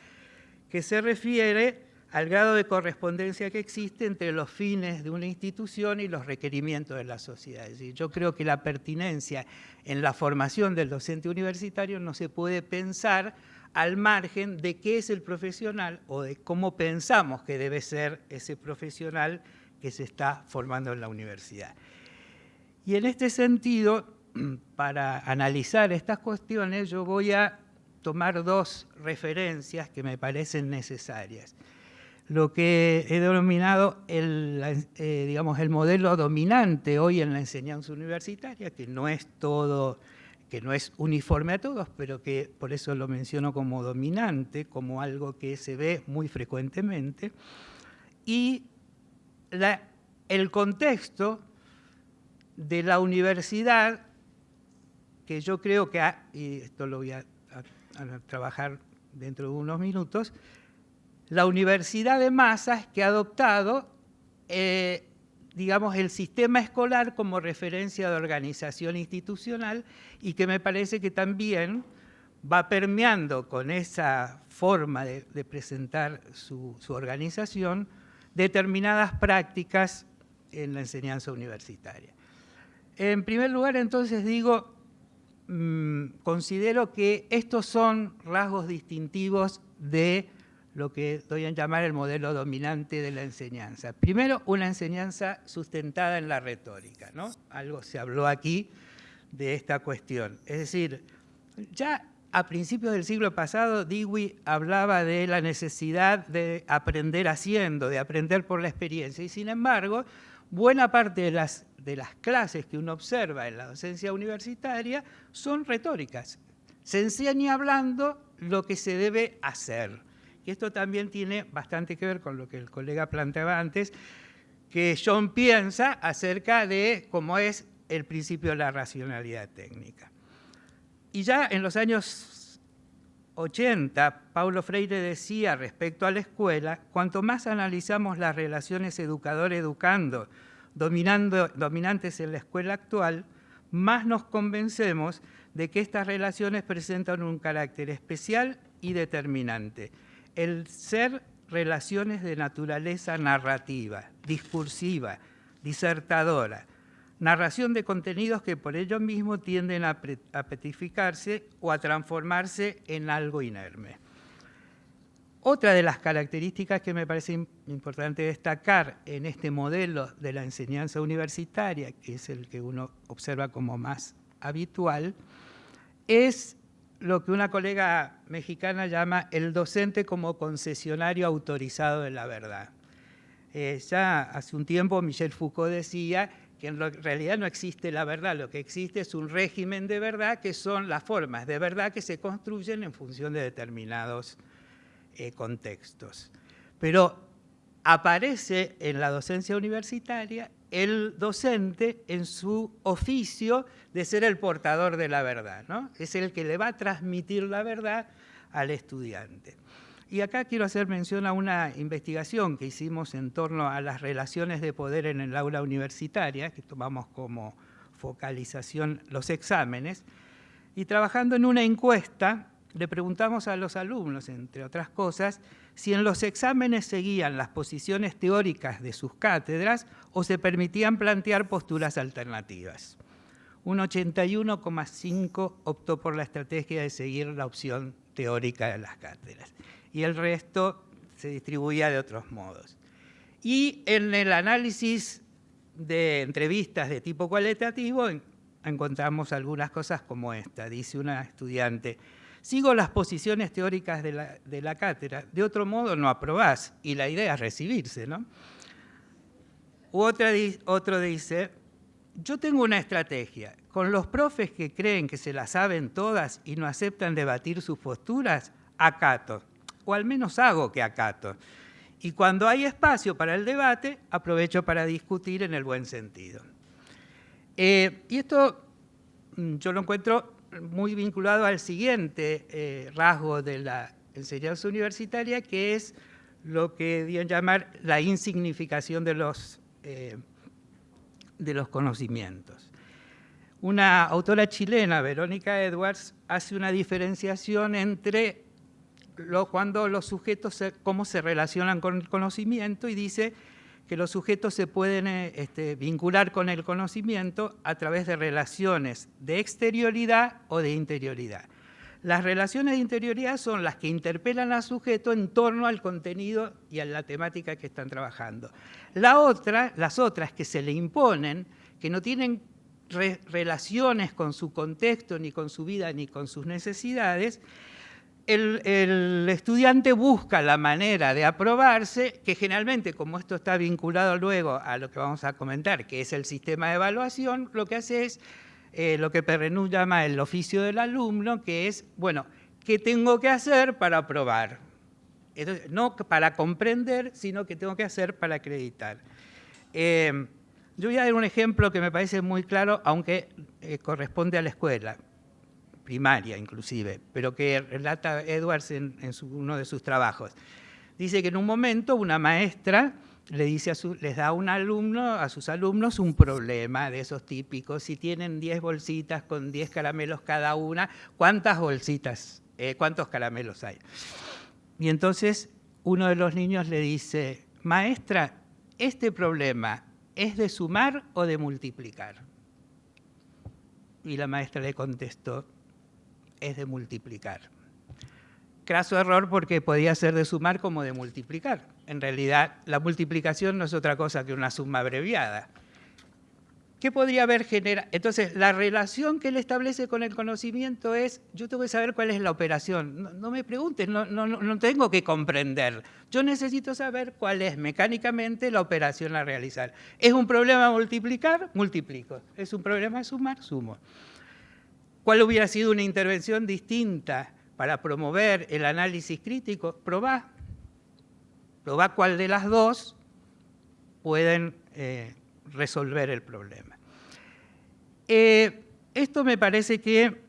que se refiere al grado de correspondencia que existe entre los fines de una institución y los requerimientos de la sociedad. Es decir, yo creo que la pertinencia en la formación del docente universitario no se puede pensar al margen de qué es el profesional o de cómo pensamos que debe ser ese profesional que se está formando en la universidad. Y en este sentido, para analizar estas cuestiones, yo voy a tomar dos referencias que me parecen necesarias. Lo que he denominado digamos, el modelo dominante hoy en la enseñanza universitaria, que no es uniforme a todos, pero que por eso lo menciono como dominante, como algo que se ve muy frecuentemente, y el contexto de la universidad, que yo creo que, y esto lo voy a trabajar dentro de unos minutos, la universidad de masas que ha adoptado, digamos, el sistema escolar como referencia de organización institucional y que me parece que también va permeando con esa forma de presentar su organización determinadas prácticas en la enseñanza universitaria. En primer lugar, entonces, digo, considero que estos son rasgos distintivos de lo que doy a llamar el modelo dominante de la enseñanza. Primero, una enseñanza sustentada en la retórica, ¿no? Algo se habló aquí de esta cuestión. Es decir, ya a principios del siglo pasado, Dewey hablaba de la necesidad de aprender haciendo, de aprender por la experiencia, y sin embargo, buena parte de las clases que uno observa en la docencia universitaria son retóricas. Se enseña hablando lo que se debe hacer. Y esto también tiene bastante que ver con lo que el colega planteaba antes, que John piensa acerca de cómo es el principio de la racionalidad técnica. Y ya en los años 80, Paulo Freire decía respecto a la escuela, cuanto más analizamos las relaciones educador-educando dominantes en la escuela actual, más nos convencemos de que estas relaciones presentan un carácter especial y determinante. El ser relaciones de naturaleza narrativa, discursiva, disertadora, narración de contenidos que por ello mismo tienden a petificarse o a transformarse en algo inerme. Otra de las características que me parece importante destacar en este modelo de la enseñanza universitaria, que es el que uno observa como más habitual, es lo que una colega mexicana llama el docente como concesionario autorizado de la verdad. Ya hace un tiempo Michel Foucault decía que en realidad no existe la verdad, lo que existe es un régimen de verdad, que son las formas de verdad que se construyen en función de determinados contextos. Pero aparece en la docencia universitaria el docente en su oficio de ser el portador de la verdad, ¿no? Es el que le va a transmitir la verdad al estudiante. Y acá quiero hacer mención a una investigación que hicimos en torno a las relaciones de poder en el aula universitaria, que tomamos como focalización los exámenes, y trabajando en una encuesta, le preguntamos a los alumnos, entre otras cosas, si en los exámenes seguían las posiciones teóricas de sus cátedras o se permitían plantear posturas alternativas. Un 81,5% optó por la estrategia de seguir la opción teórica de las cátedras y el resto se distribuía de otros modos. Y en el análisis de entrevistas de tipo cualitativo encontramos algunas cosas como esta. Dice una estudiante: sigo las posiciones teóricas de la cátedra, de otro modo no aprobás, y la idea es recibirse, ¿no? Otro dice: yo tengo una estrategia, con los profes que creen que se las saben todas y no aceptan debatir sus posturas, acato, o al menos hago que acato. Y cuando hay espacio para el debate, aprovecho para discutir en el buen sentido. Y esto yo lo encuentro muy vinculado al siguiente rasgo de la enseñanza universitaria, que es lo que dio en llamar la insignificación de los conocimientos. Una autora chilena, Verónica Edwards, hace una diferenciación entre cuando los sujetos, cómo se relacionan con el conocimiento, y dice que los sujetos se pueden vincular con el conocimiento a través de relaciones de exterioridad o de interioridad. Las relaciones de interioridad son las que interpelan al sujeto en torno al contenido y a la temática que están trabajando. Las otras que se le imponen, que no tienen relaciones con su contexto, ni con su vida, ni con sus necesidades, el estudiante busca la manera de aprobarse, que generalmente, como esto está vinculado luego a lo que vamos a comentar, que es el sistema de evaluación, lo que hace es lo que Perrenú llama el oficio del alumno, que es, bueno, ¿qué tengo que hacer para aprobar? Entonces, no para comprender, sino que tengo que hacer para acreditar. Yo voy a dar un ejemplo que me parece muy claro, aunque corresponde a la escuela primaria inclusive, pero que relata Edwards en uno de sus trabajos. Dice que en un momento una maestra le dice les da a sus alumnos un problema de esos típicos. Si tienen 10 bolsitas con 10 caramelos cada una, ¿cuántos caramelos hay? Y entonces uno de los niños le dice, maestra, ¿este problema es de sumar o de multiplicar? Y la maestra le contestó, es de multiplicar. Craso error, porque podía ser de sumar como de multiplicar. En realidad, la multiplicación no es otra cosa que una suma abreviada. ¿Qué podría haber generado? Entonces, la relación que él establece con el conocimiento es, yo tengo que saber cuál es la operación. No me preguntes, no tengo que comprender. Yo necesito saber cuál es mecánicamente la operación a realizar. ¿Es un problema multiplicar? Multiplico. ¿Es un problema sumar? Sumo. ¿Cuál hubiera sido una intervención distinta para promover el análisis crítico? Probá cuál de las dos pueden resolver el problema. Esto me parece que,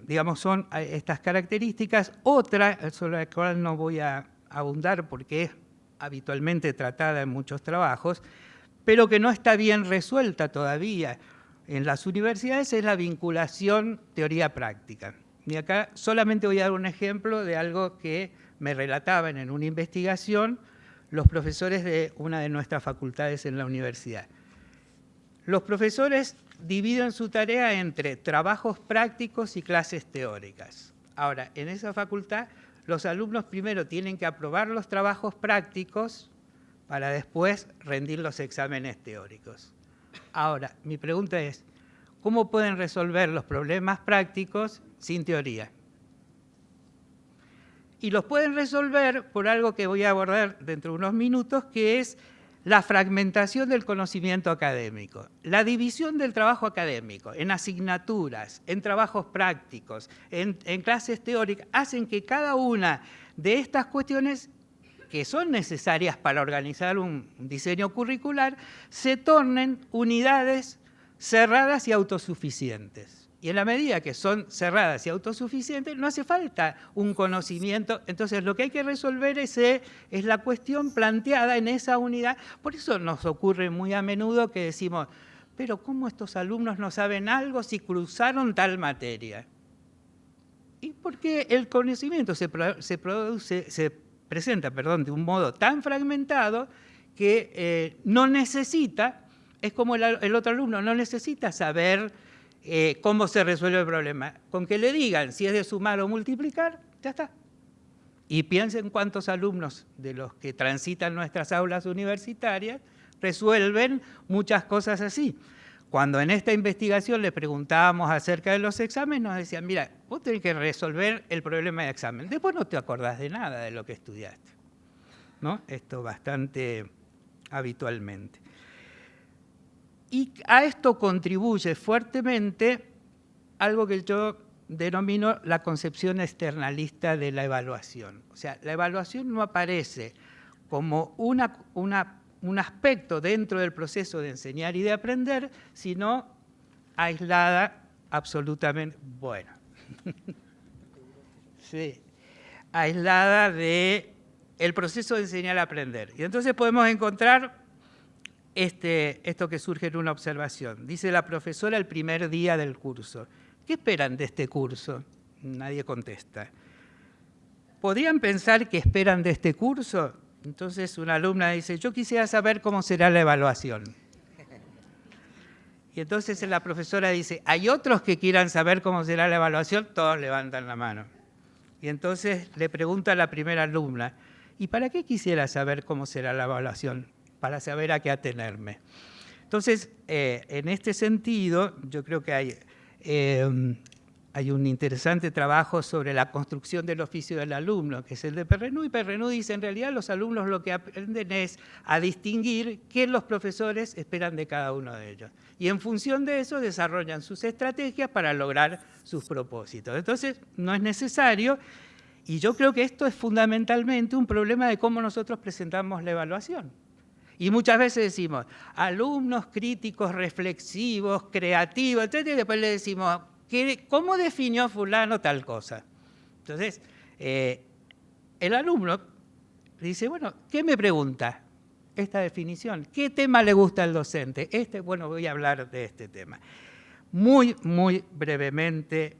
digamos, son estas características. Otra, sobre la cual no voy a abundar porque es habitualmente tratada en muchos trabajos, pero que no está bien resuelta todavía en las universidades, es la vinculación teoría-práctica. Y acá solamente voy a dar un ejemplo de algo que me relataban en una investigación los profesores de una de nuestras facultades en la universidad. Los profesores dividen su tarea entre trabajos prácticos y clases teóricas. Ahora, en esa facultad, los alumnos primero tienen que aprobar los trabajos prácticos para después rendir los exámenes teóricos. Ahora, mi pregunta es, ¿cómo pueden resolver los problemas prácticos sin teoría? Y los pueden resolver por algo que voy a abordar dentro de unos minutos, que es la fragmentación del conocimiento académico. La división del trabajo académico en asignaturas, en trabajos prácticos, en clases teóricas, hacen que cada una de estas cuestiones que son necesarias para organizar un diseño curricular, se tornen unidades cerradas y autosuficientes. Y en la medida que son cerradas y autosuficientes, no hace falta un conocimiento. Entonces, lo que hay que resolver es la cuestión planteada en esa unidad. Por eso nos ocurre muy a menudo que decimos, pero ¿cómo estos alumnos no saben algo si cruzaron tal materia? Y porque el conocimiento se presenta de un modo tan fragmentado que no necesita, es como el otro alumno, no necesita saber cómo se resuelve el problema. Con que le digan si es de sumar o multiplicar, ya está. Y piensen cuántos alumnos de los que transitan nuestras aulas universitarias resuelven muchas cosas así. Cuando en esta investigación le preguntábamos acerca de los exámenes, nos decían, mira, vos tenés que resolver el problema de examen. Después no te acordás de nada de lo que estudiaste, ¿no? Esto bastante habitualmente. Y a esto contribuye fuertemente algo que yo denomino la concepción externalista de la evaluación. O sea, la evaluación no aparece como un aspecto dentro del proceso de enseñar y de aprender, sino aislada absolutamente, sí, aislada del proceso de enseñar y aprender. Y entonces podemos encontrar esto que surge en una observación. Dice la profesora el primer día del curso. ¿Qué esperan de este curso? Nadie contesta. ¿Podrían pensar que esperan de este curso? Entonces una alumna dice, yo quisiera saber cómo será la evaluación. Y entonces la profesora dice, ¿hay otros que quieran saber cómo será la evaluación? Todos levantan la mano. Y entonces le pregunta a la primera alumna, ¿y para qué quisiera saber cómo será la evaluación? Para saber a qué atenerme. Entonces, en este sentido, yo creo que hay un interesante trabajo sobre la construcción del oficio del alumno, que es el de Perrenú, y Perrenú dice, en realidad los alumnos lo que aprenden es a distinguir qué los profesores esperan de cada uno de ellos. Y en función de eso desarrollan sus estrategias para lograr sus propósitos. Entonces, no es necesario, y yo creo que esto es fundamentalmente un problema de cómo nosotros presentamos la evaluación. Y muchas veces decimos, alumnos críticos, reflexivos, creativos, etc. Y después le decimos, ¿cómo definió fulano tal cosa? Entonces, el alumno dice, bueno, ¿qué me pregunta esta definición? ¿Qué tema le gusta al docente? Bueno, voy a hablar de este tema. Muy, muy brevemente,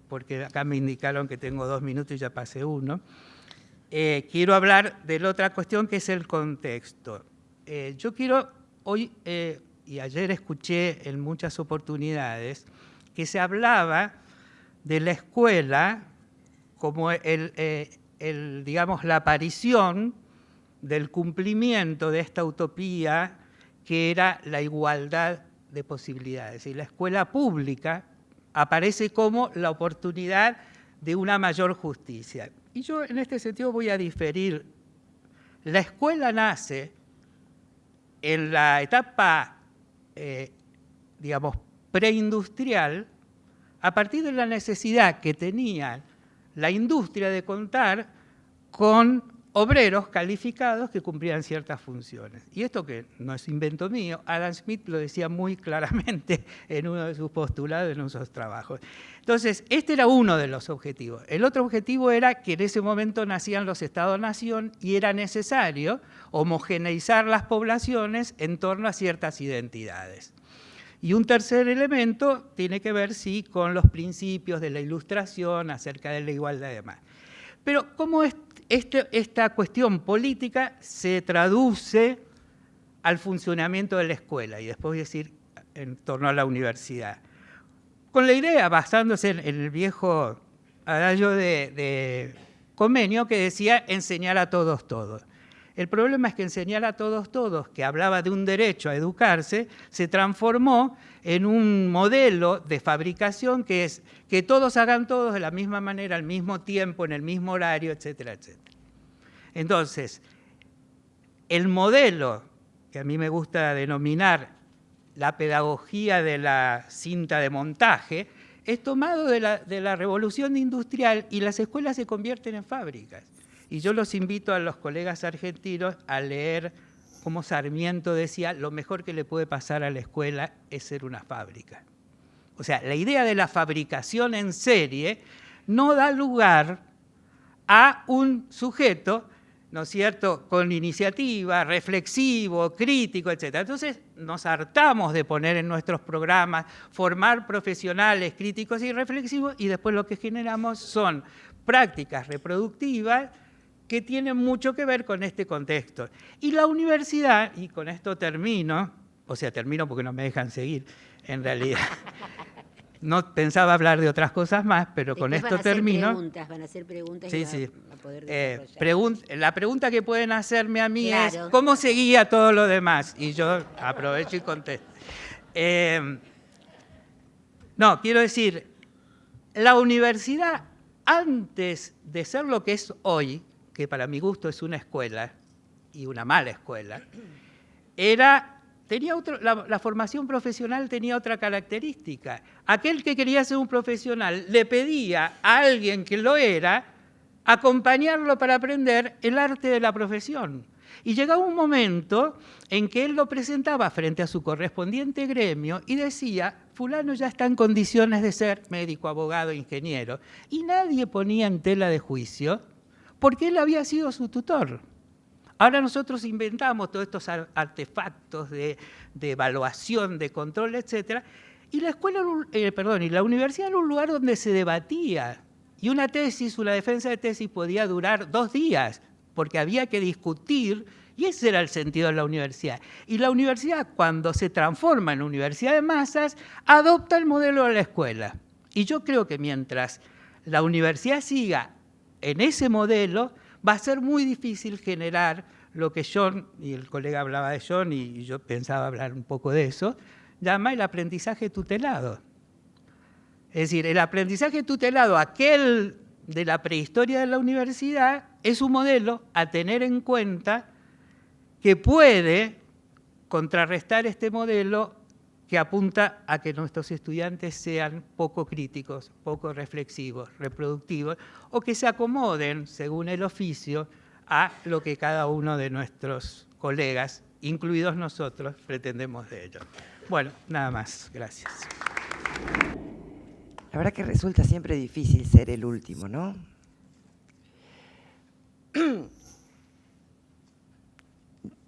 porque acá me indicaron que tengo 2 minutos y ya pasé 1. Quiero hablar de la otra cuestión que es el contexto. Yo quiero hoy, y ayer escuché en muchas oportunidades, que se hablaba de la escuela como digamos, la aparición del cumplimiento de esta utopía que era la igualdad de posibilidades. Y la escuela pública aparece como la oportunidad de una mayor justicia. Y yo en este sentido voy a diferir. La escuela nace en la etapa, digamos, preindustrial, a partir de la necesidad que tenía la industria de contar con obreros calificados que cumplían ciertas funciones. Y esto que no es invento mío, Adam Smith lo decía muy claramente en uno de sus postulados, en uno de sus trabajos. Entonces, este era uno de los objetivos. El otro objetivo era que en ese momento nacían los Estados-nación y era necesario homogeneizar las poblaciones en torno a ciertas identidades. Y un tercer elemento tiene que ver, sí, con los principios de la Ilustración acerca de la igualdad y demás. Pero ¿cómo esta cuestión política se traduce al funcionamiento de la escuela? Y después voy a decir en torno a la universidad. Con la idea, basándose en el viejo adagio de Comenio, que decía enseñar a todos todos. El problema es que enseñar a todos todos, que hablaba de un derecho a educarse, se transformó en un modelo de fabricación que es que todos hagan todos de la misma manera, al mismo tiempo, en el mismo horario, etcétera, etcétera. Entonces, el modelo, que a mí me gusta denominar la pedagogía de la cinta de montaje, es tomado de la revolución industrial y las escuelas se convierten en fábricas. Y yo los invito a los colegas argentinos a leer, como Sarmiento decía, lo mejor que le puede pasar a la escuela es ser una fábrica. O sea, la idea de la fabricación en serie no da lugar a un sujeto, ¿no es cierto?, con iniciativa, reflexivo, crítico, etc. Entonces, nos hartamos de poner en nuestros programas, formar profesionales críticos y reflexivos, y después lo que generamos son prácticas reproductivas que tienen mucho que ver con este contexto. Y la universidad, y con esto termino, o sea, termino porque no me dejan seguir, en realidad. No pensaba hablar de otras cosas más, pero después con esto termino. Van a hacer preguntas sí, y sí. Va a poder desarrollar. La pregunta que pueden hacerme a mí Claro. es, ¿cómo seguía todo lo demás? Y yo aprovecho y contesto. No, quiero decir, la universidad, antes de ser lo que es hoy, que para mi gusto es una escuela, y una mala escuela, la formación profesional tenía otra característica. Aquel que quería ser un profesional le pedía a alguien que lo era acompañarlo para aprender el arte de la profesión. Y llegaba un momento en que él lo presentaba frente a su correspondiente gremio y decía, fulano ya está en condiciones de ser médico, abogado, ingeniero. Y nadie ponía en tela de juicio porque él había sido su tutor. Ahora nosotros inventamos todos estos artefactos de evaluación, de control, etc. Y la universidad era un lugar donde se debatía. Y una defensa de tesis podía durar 2 días, porque había que discutir, y ese era el sentido de la universidad. Y la universidad, cuando se transforma en universidad de masas, adopta el modelo de la escuela. Y yo creo que mientras la universidad siga en ese modelo, va a ser muy difícil generar lo que John, y el colega hablaba de John, y yo pensaba hablar un poco de eso, llama el aprendizaje tutelado. Es decir, el aprendizaje tutelado, aquel de la prehistoria de la universidad, es un modelo a tener en cuenta que puede contrarrestar este modelo que apunta a que nuestros estudiantes sean poco críticos, poco reflexivos, reproductivos, o que se acomoden, según el oficio, a lo que cada uno de nuestros colegas, incluidos nosotros, pretendemos de ellos. Bueno, nada más. Gracias. La verdad que resulta siempre difícil ser el último, ¿no?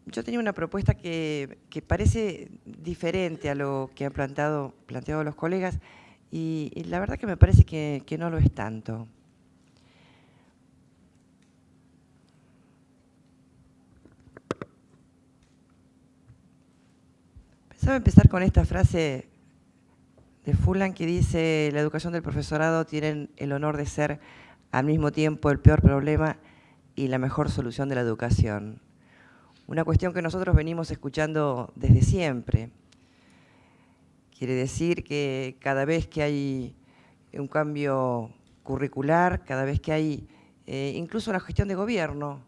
Yo tenía una propuesta que parece diferente a lo que han planteado los colegas y la verdad que me parece que no lo es tanto. Pensaba empezar con esta frase de Fulan que dice: la educación del profesorado tiene el honor de ser al mismo tiempo el peor problema y la mejor solución de la educación. Una cuestión que nosotros venimos escuchando desde siempre. Quiere decir que cada vez que hay un cambio curricular, cada vez que hay incluso una gestión de gobierno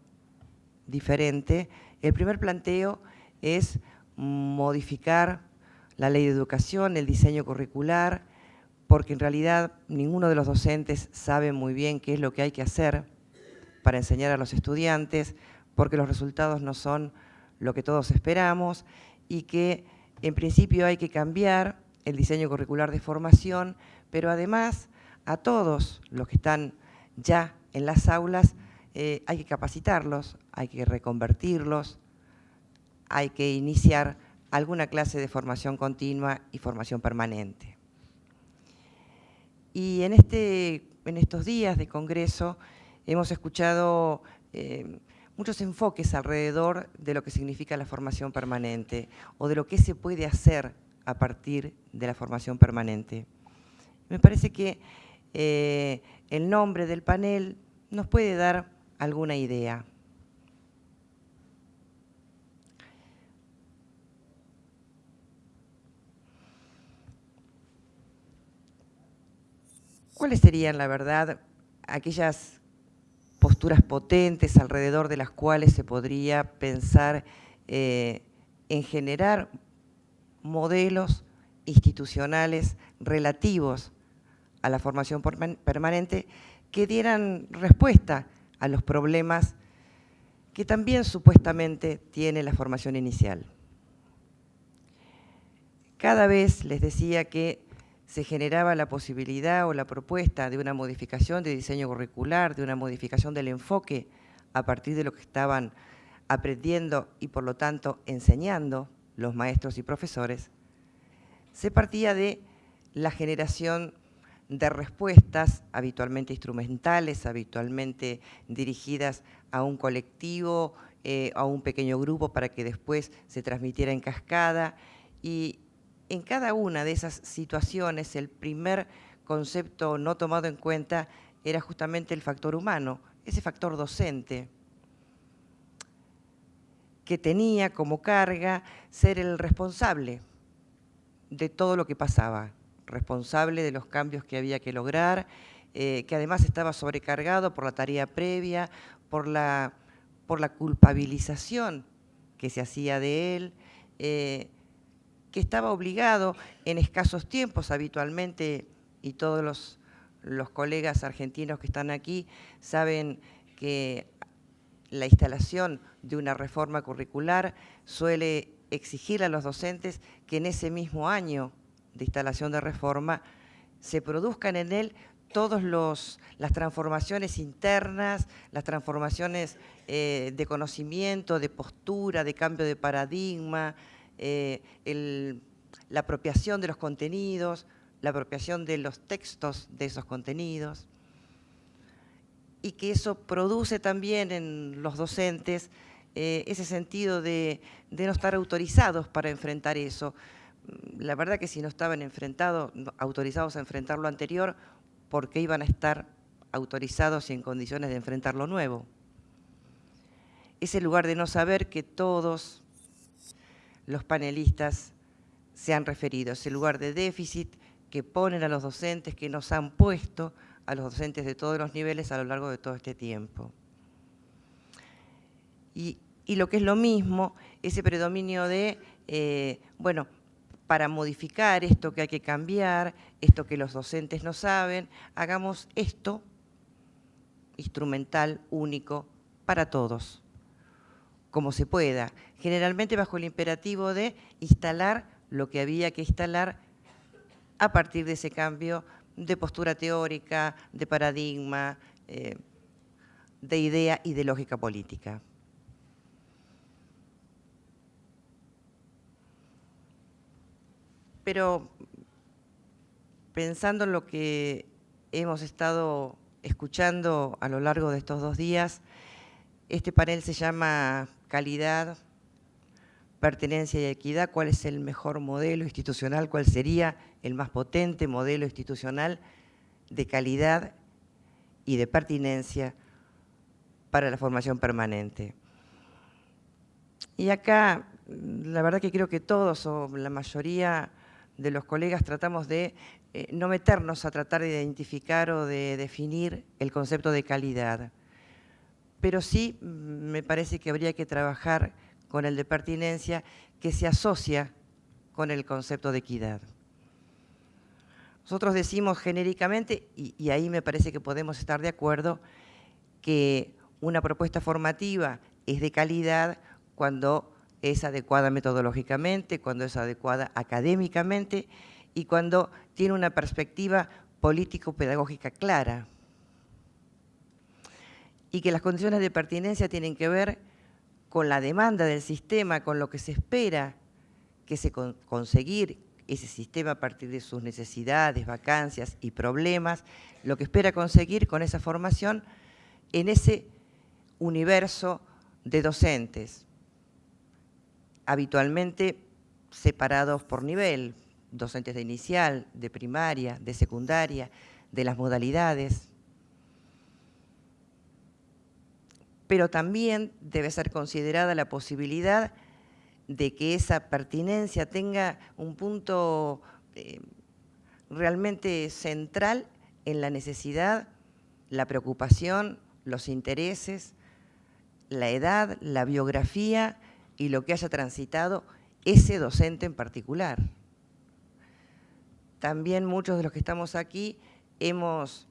diferente, el primer planteo es modificar la ley de educación, el diseño curricular, porque en realidad ninguno de los docentes sabe muy bien qué es lo que hay que hacer para enseñar a los estudiantes, porque los resultados no son lo que todos esperamos y que en principio hay que cambiar el diseño curricular de formación, pero además a todos los que están ya en las aulas hay que capacitarlos, hay que reconvertirlos, hay que iniciar alguna clase de formación continua y formación permanente. Y en estos días de congreso hemos escuchado muchos enfoques alrededor de lo que significa la formación permanente o de lo que se puede hacer a partir de la formación permanente. Me parece que el nombre del panel nos puede dar alguna idea. ¿Cuáles serían, la verdad, aquellas posturas potentes alrededor de las cuales se podría pensar en generar modelos institucionales relativos a la formación permanente que dieran respuesta a los problemas que también supuestamente tiene la formación inicial? Cada vez les decía que se generaba la posibilidad o la propuesta de una modificación de diseño curricular, de una modificación del enfoque a partir de lo que estaban aprendiendo y por lo tanto enseñando los maestros y profesores. Se partía de la generación de respuestas habitualmente instrumentales, habitualmente dirigidas a un colectivo, a un pequeño grupo para que después se transmitiera en cascada. Y en cada una de esas situaciones, el primer concepto no tomado en cuenta era justamente el factor humano, ese factor docente, que tenía como carga ser el responsable de todo lo que pasaba, responsable de los cambios que había que lograr, que además estaba sobrecargado por la tarea previa, por la culpabilización que se hacía de él, que estaba obligado en escasos tiempos habitualmente, y todos los colegas argentinos que están aquí saben que la instalación de una reforma curricular suele exigir a los docentes que en ese mismo año de instalación de reforma se produzcan en él todas las transformaciones internas, las transformaciones de conocimiento, de postura, de cambio de paradigma, la apropiación de los contenidos, la apropiación de los textos de esos contenidos, y que eso produce también en los docentes ese sentido de no estar autorizados para enfrentar eso. La verdad que si no estaban autorizados a enfrentar lo anterior, ¿por qué iban a estar autorizados y en condiciones de enfrentar lo nuevo? Ese lugar de no saber que todos los panelistas se han referido, ese lugar de déficit que ponen a los docentes, que nos han puesto a los docentes de todos los niveles a lo largo de todo este tiempo. Y lo que es lo mismo, ese predominio de, bueno, para modificar esto que hay que cambiar, esto que los docentes no saben, hagamos esto instrumental, único, para todos, como se pueda, generalmente bajo el imperativo de instalar lo que había que instalar a partir de ese cambio de postura teórica, de paradigma, de idea y de lógica política. Pero pensando en lo que hemos estado escuchando a lo largo de estos 2 días, este panel se llama Calidad, Pertenencia y Equidad. ¿Cuál es el mejor modelo institucional? ¿Cuál sería el más potente modelo institucional de calidad y de pertinencia para la formación permanente? Y acá, la verdad que creo que todos o la mayoría de los colegas tratamos de no meternos a tratar de identificar o de definir el concepto de calidad, pero sí me parece que habría que trabajar con el de pertinencia que se asocia con el concepto de equidad. Nosotros decimos genéricamente, y ahí me parece que podemos estar de acuerdo, que una propuesta formativa es de calidad cuando es adecuada metodológicamente, cuando es adecuada académicamente y cuando tiene una perspectiva político-pedagógica clara. Y que las condiciones de pertinencia tienen que ver con la demanda del sistema, con lo que se espera que se conseguir ese sistema a partir de sus necesidades, vacancias y problemas, lo que espera conseguir con esa formación en ese universo de docentes, habitualmente separados por nivel, docentes de inicial, de primaria, de secundaria, de las modalidades. Pero también debe ser considerada la posibilidad de que esa pertinencia tenga un punto realmente central en la necesidad, la preocupación, los intereses, la edad, la biografía y lo que haya transitado ese docente en particular. También muchos de los que estamos aquí hemos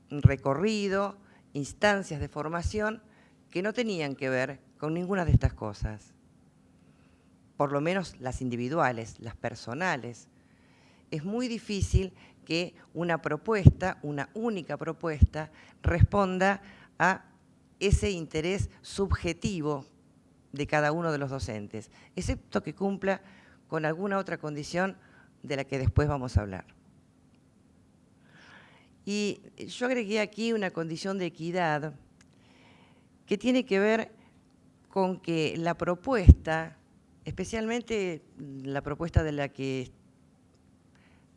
recorrido instancias de formación que no tenían que ver con ninguna de estas cosas, por lo menos las individuales, las personales. Es muy difícil que una propuesta, una única propuesta, responda a ese interés subjetivo de cada uno de los docentes, excepto que cumpla con alguna otra condición de la que después vamos a hablar. Y yo agregué aquí una condición de equidad que tiene que ver con que la propuesta, especialmente la propuesta de la que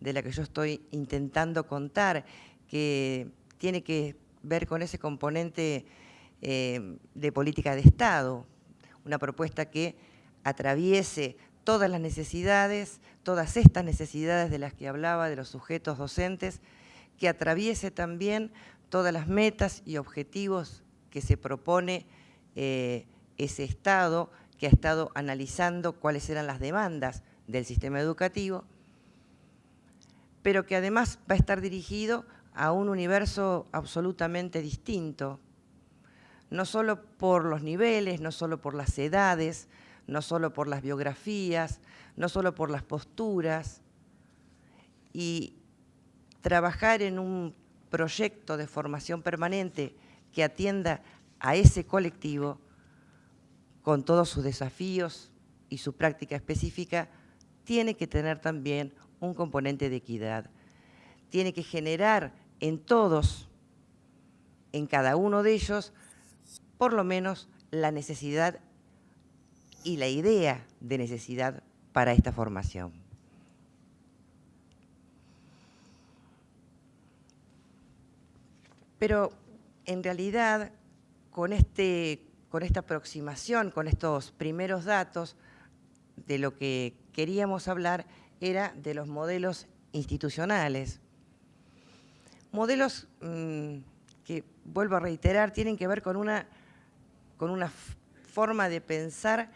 yo estoy intentando contar, que tiene que ver con ese componente de política de Estado, una propuesta que atraviese todas las necesidades, todas estas necesidades de las que hablaba de los sujetos docentes, que atraviese también todas las metas y objetivos que se propone ese Estado, que ha estado analizando cuáles eran las demandas del sistema educativo, pero que además va a estar dirigido a un universo absolutamente distinto, no solo por los niveles, no solo por las edades, no solo por las biografías, no solo por las posturas, y trabajar en un proyecto de formación permanente que atienda a ese colectivo con todos sus desafíos y su práctica específica, tiene que tener también un componente de equidad. Tiene que generar en todos, en cada uno de ellos, por lo menos la necesidad y la idea de necesidad para esta formación. Pero en realidad, con esta aproximación, con estos primeros datos, de lo que queríamos hablar era de los modelos institucionales. Modelos que, vuelvo a reiterar, tienen que ver con una forma de pensar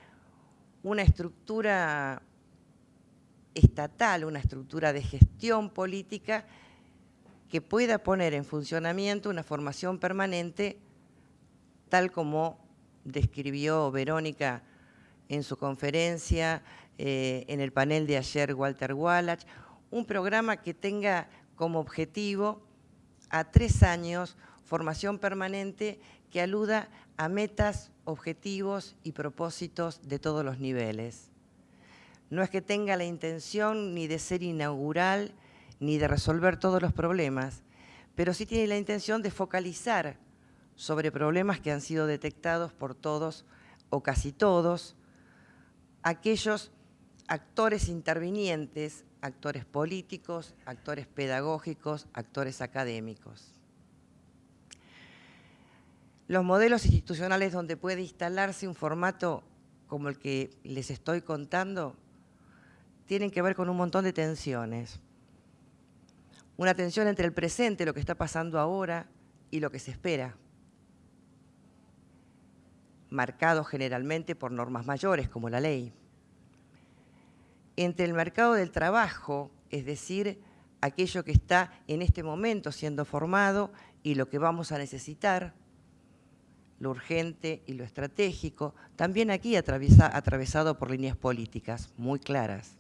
una estructura estatal, una estructura de gestión política que pueda poner en funcionamiento una formación permanente, tal como describió Verónica en su conferencia, en el panel de ayer Walter Wallach, un programa que tenga como objetivo a 3 años formación permanente que aluda a metas, objetivos y propósitos de todos los niveles. No es que tenga la intención ni de ser inaugural ni de resolver todos los problemas, pero sí tiene la intención de focalizar sobre problemas que han sido detectados por todos o casi todos, aquellos actores intervinientes, actores políticos, actores pedagógicos, actores académicos. Los modelos institucionales donde puede instalarse un formato como el que les estoy contando tienen que ver con un montón de tensiones. Una tensión entre el presente, lo que está pasando ahora, y lo que se espera, marcado generalmente por normas mayores como la ley. Entre el mercado del trabajo, es decir, aquello que está en este momento siendo formado y lo que vamos a necesitar, lo urgente y lo estratégico, también aquí atravesado por líneas políticas muy claras.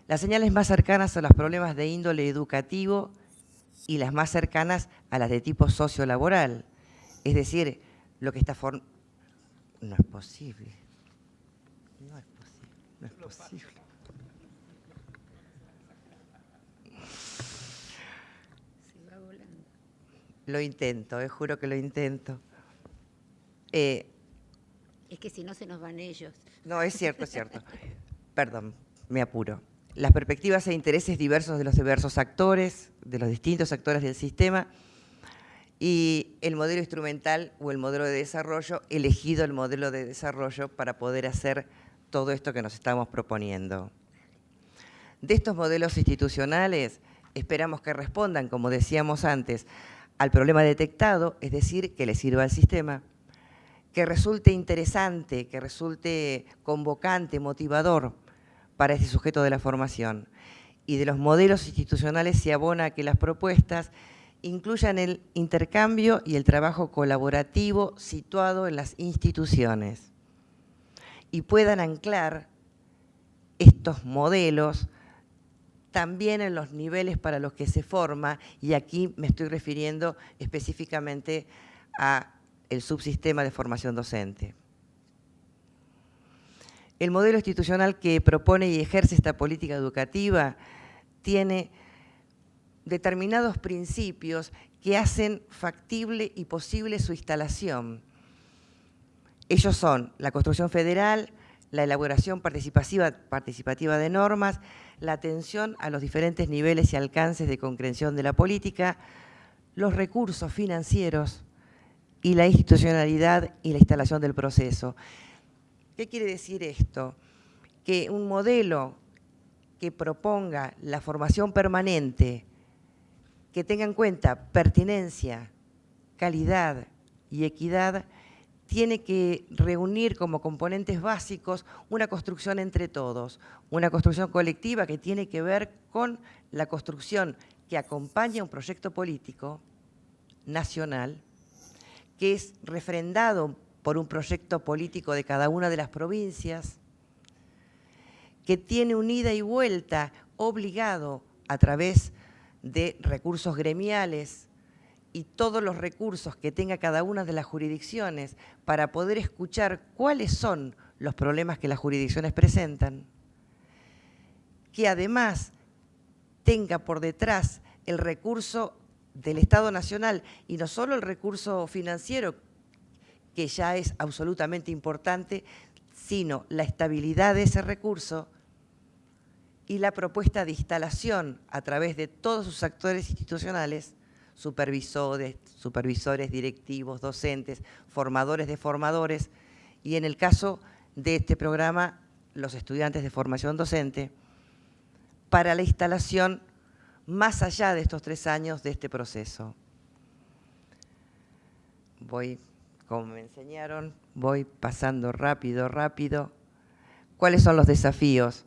Las señales más cercanas a los problemas de índole educativo y las más cercanas a las de tipo sociolaboral, es decir, lo que está formado. No es posible. No es posible. No es posible. Se va volando. Lo intento, juro que lo intento. Es que si no se nos van ellos. No, es cierto, es cierto. Perdón, me apuro. Las perspectivas e intereses diversos de los diversos actores, de los distintos actores del sistema, y el modelo instrumental o el modelo de desarrollo, elegido el modelo de desarrollo para poder hacer todo esto que nos estamos proponiendo. De estos modelos institucionales esperamos que respondan, como decíamos antes, al problema detectado, es decir, que le sirva al sistema, que resulte interesante, que resulte convocante, motivador para ese sujeto de la formación. Y de los modelos institucionales se abona a que las propuestas incluyan el intercambio y el trabajo colaborativo situado en las instituciones y puedan anclar estos modelos también en los niveles para los que se forma, y aquí me estoy refiriendo específicamente al subsistema de formación docente. El modelo institucional que propone y ejerce esta política educativa tiene determinados principios que hacen factible y posible su instalación. Ellos son la construcción federal, la elaboración participativa de normas, la atención a los diferentes niveles y alcances de concreción de la política, los recursos financieros y la institucionalidad y la instalación del proceso. ¿Qué quiere decir esto? Que un modelo que proponga la formación permanente, que tenga en cuenta pertinencia, calidad y equidad, tiene que reunir como componentes básicos una construcción entre todos, una construcción colectiva que tiene que ver con la construcción que acompaña un proyecto político nacional, que es refrendado por un proyecto político de cada una de las provincias, que tiene un ida y vuelta obligado a través de recursos gremiales y todos los recursos que tenga cada una de las jurisdicciones para poder escuchar cuáles son los problemas que las jurisdicciones presentan, que además tenga por detrás el recurso del Estado Nacional y no solo el recurso financiero, que ya es absolutamente importante, sino la estabilidad de ese recurso y la propuesta de instalación a través de todos sus actores institucionales, supervisores, directivos, docentes, formadores de formadores, y en el caso de este programa, los estudiantes de formación docente, para la instalación más allá de estos 3 años de este proceso. Voy, como me enseñaron, voy pasando rápido. ¿Cuáles son los desafíos?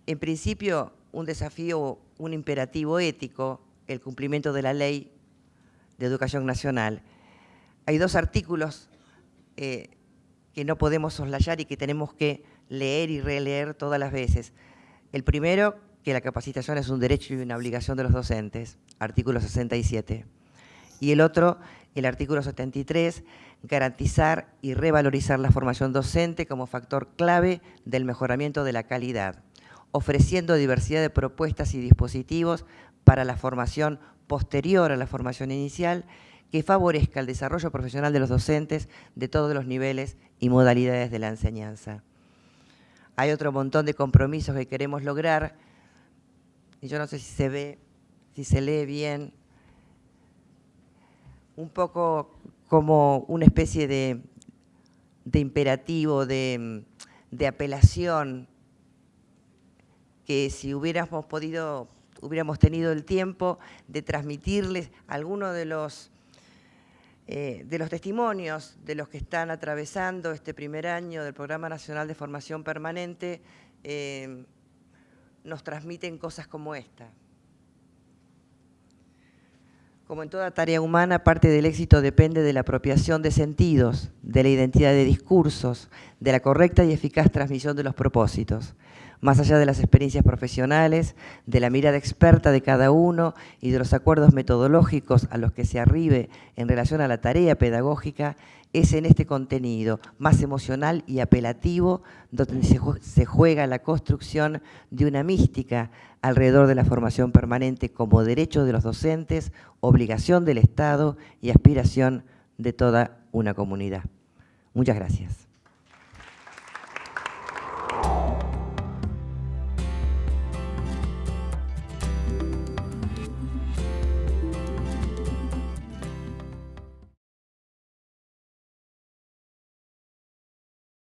En principio, un desafío, un imperativo ético, el cumplimiento de la Ley de Educación Nacional. Hay 2 artículos que no podemos soslayar y que tenemos que leer y releer todas las veces. El primero, que la capacitación es un derecho y una obligación de los docentes, artículo 67. Y el otro, el artículo 73, garantizar y revalorizar la formación docente como factor clave del mejoramiento de la calidad, ofreciendo diversidad de propuestas y dispositivos para la formación posterior a la formación inicial que favorezca el desarrollo profesional de los docentes de todos los niveles y modalidades de la enseñanza. Hay otro montón de compromisos que queremos lograr, y yo no sé si se ve, si se lee bien, un poco como una especie de imperativo, de apelación, que si hubiéramos tenido el tiempo de transmitirles algunos de los testimonios de los que están atravesando este primer año del Programa Nacional de Formación Permanente, nos transmiten cosas como esta. Como en toda tarea humana, parte del éxito depende de la apropiación de sentidos, de la identidad de discursos, de la correcta y eficaz transmisión de los propósitos. Más allá de las experiencias profesionales, de la mirada experta de cada uno y de los acuerdos metodológicos a los que se arribe en relación a la tarea pedagógica, es en este contenido más emocional y apelativo donde se juega la construcción de una mística alrededor de la formación permanente como derecho de los docentes, obligación del Estado y aspiración de toda una comunidad. Muchas gracias.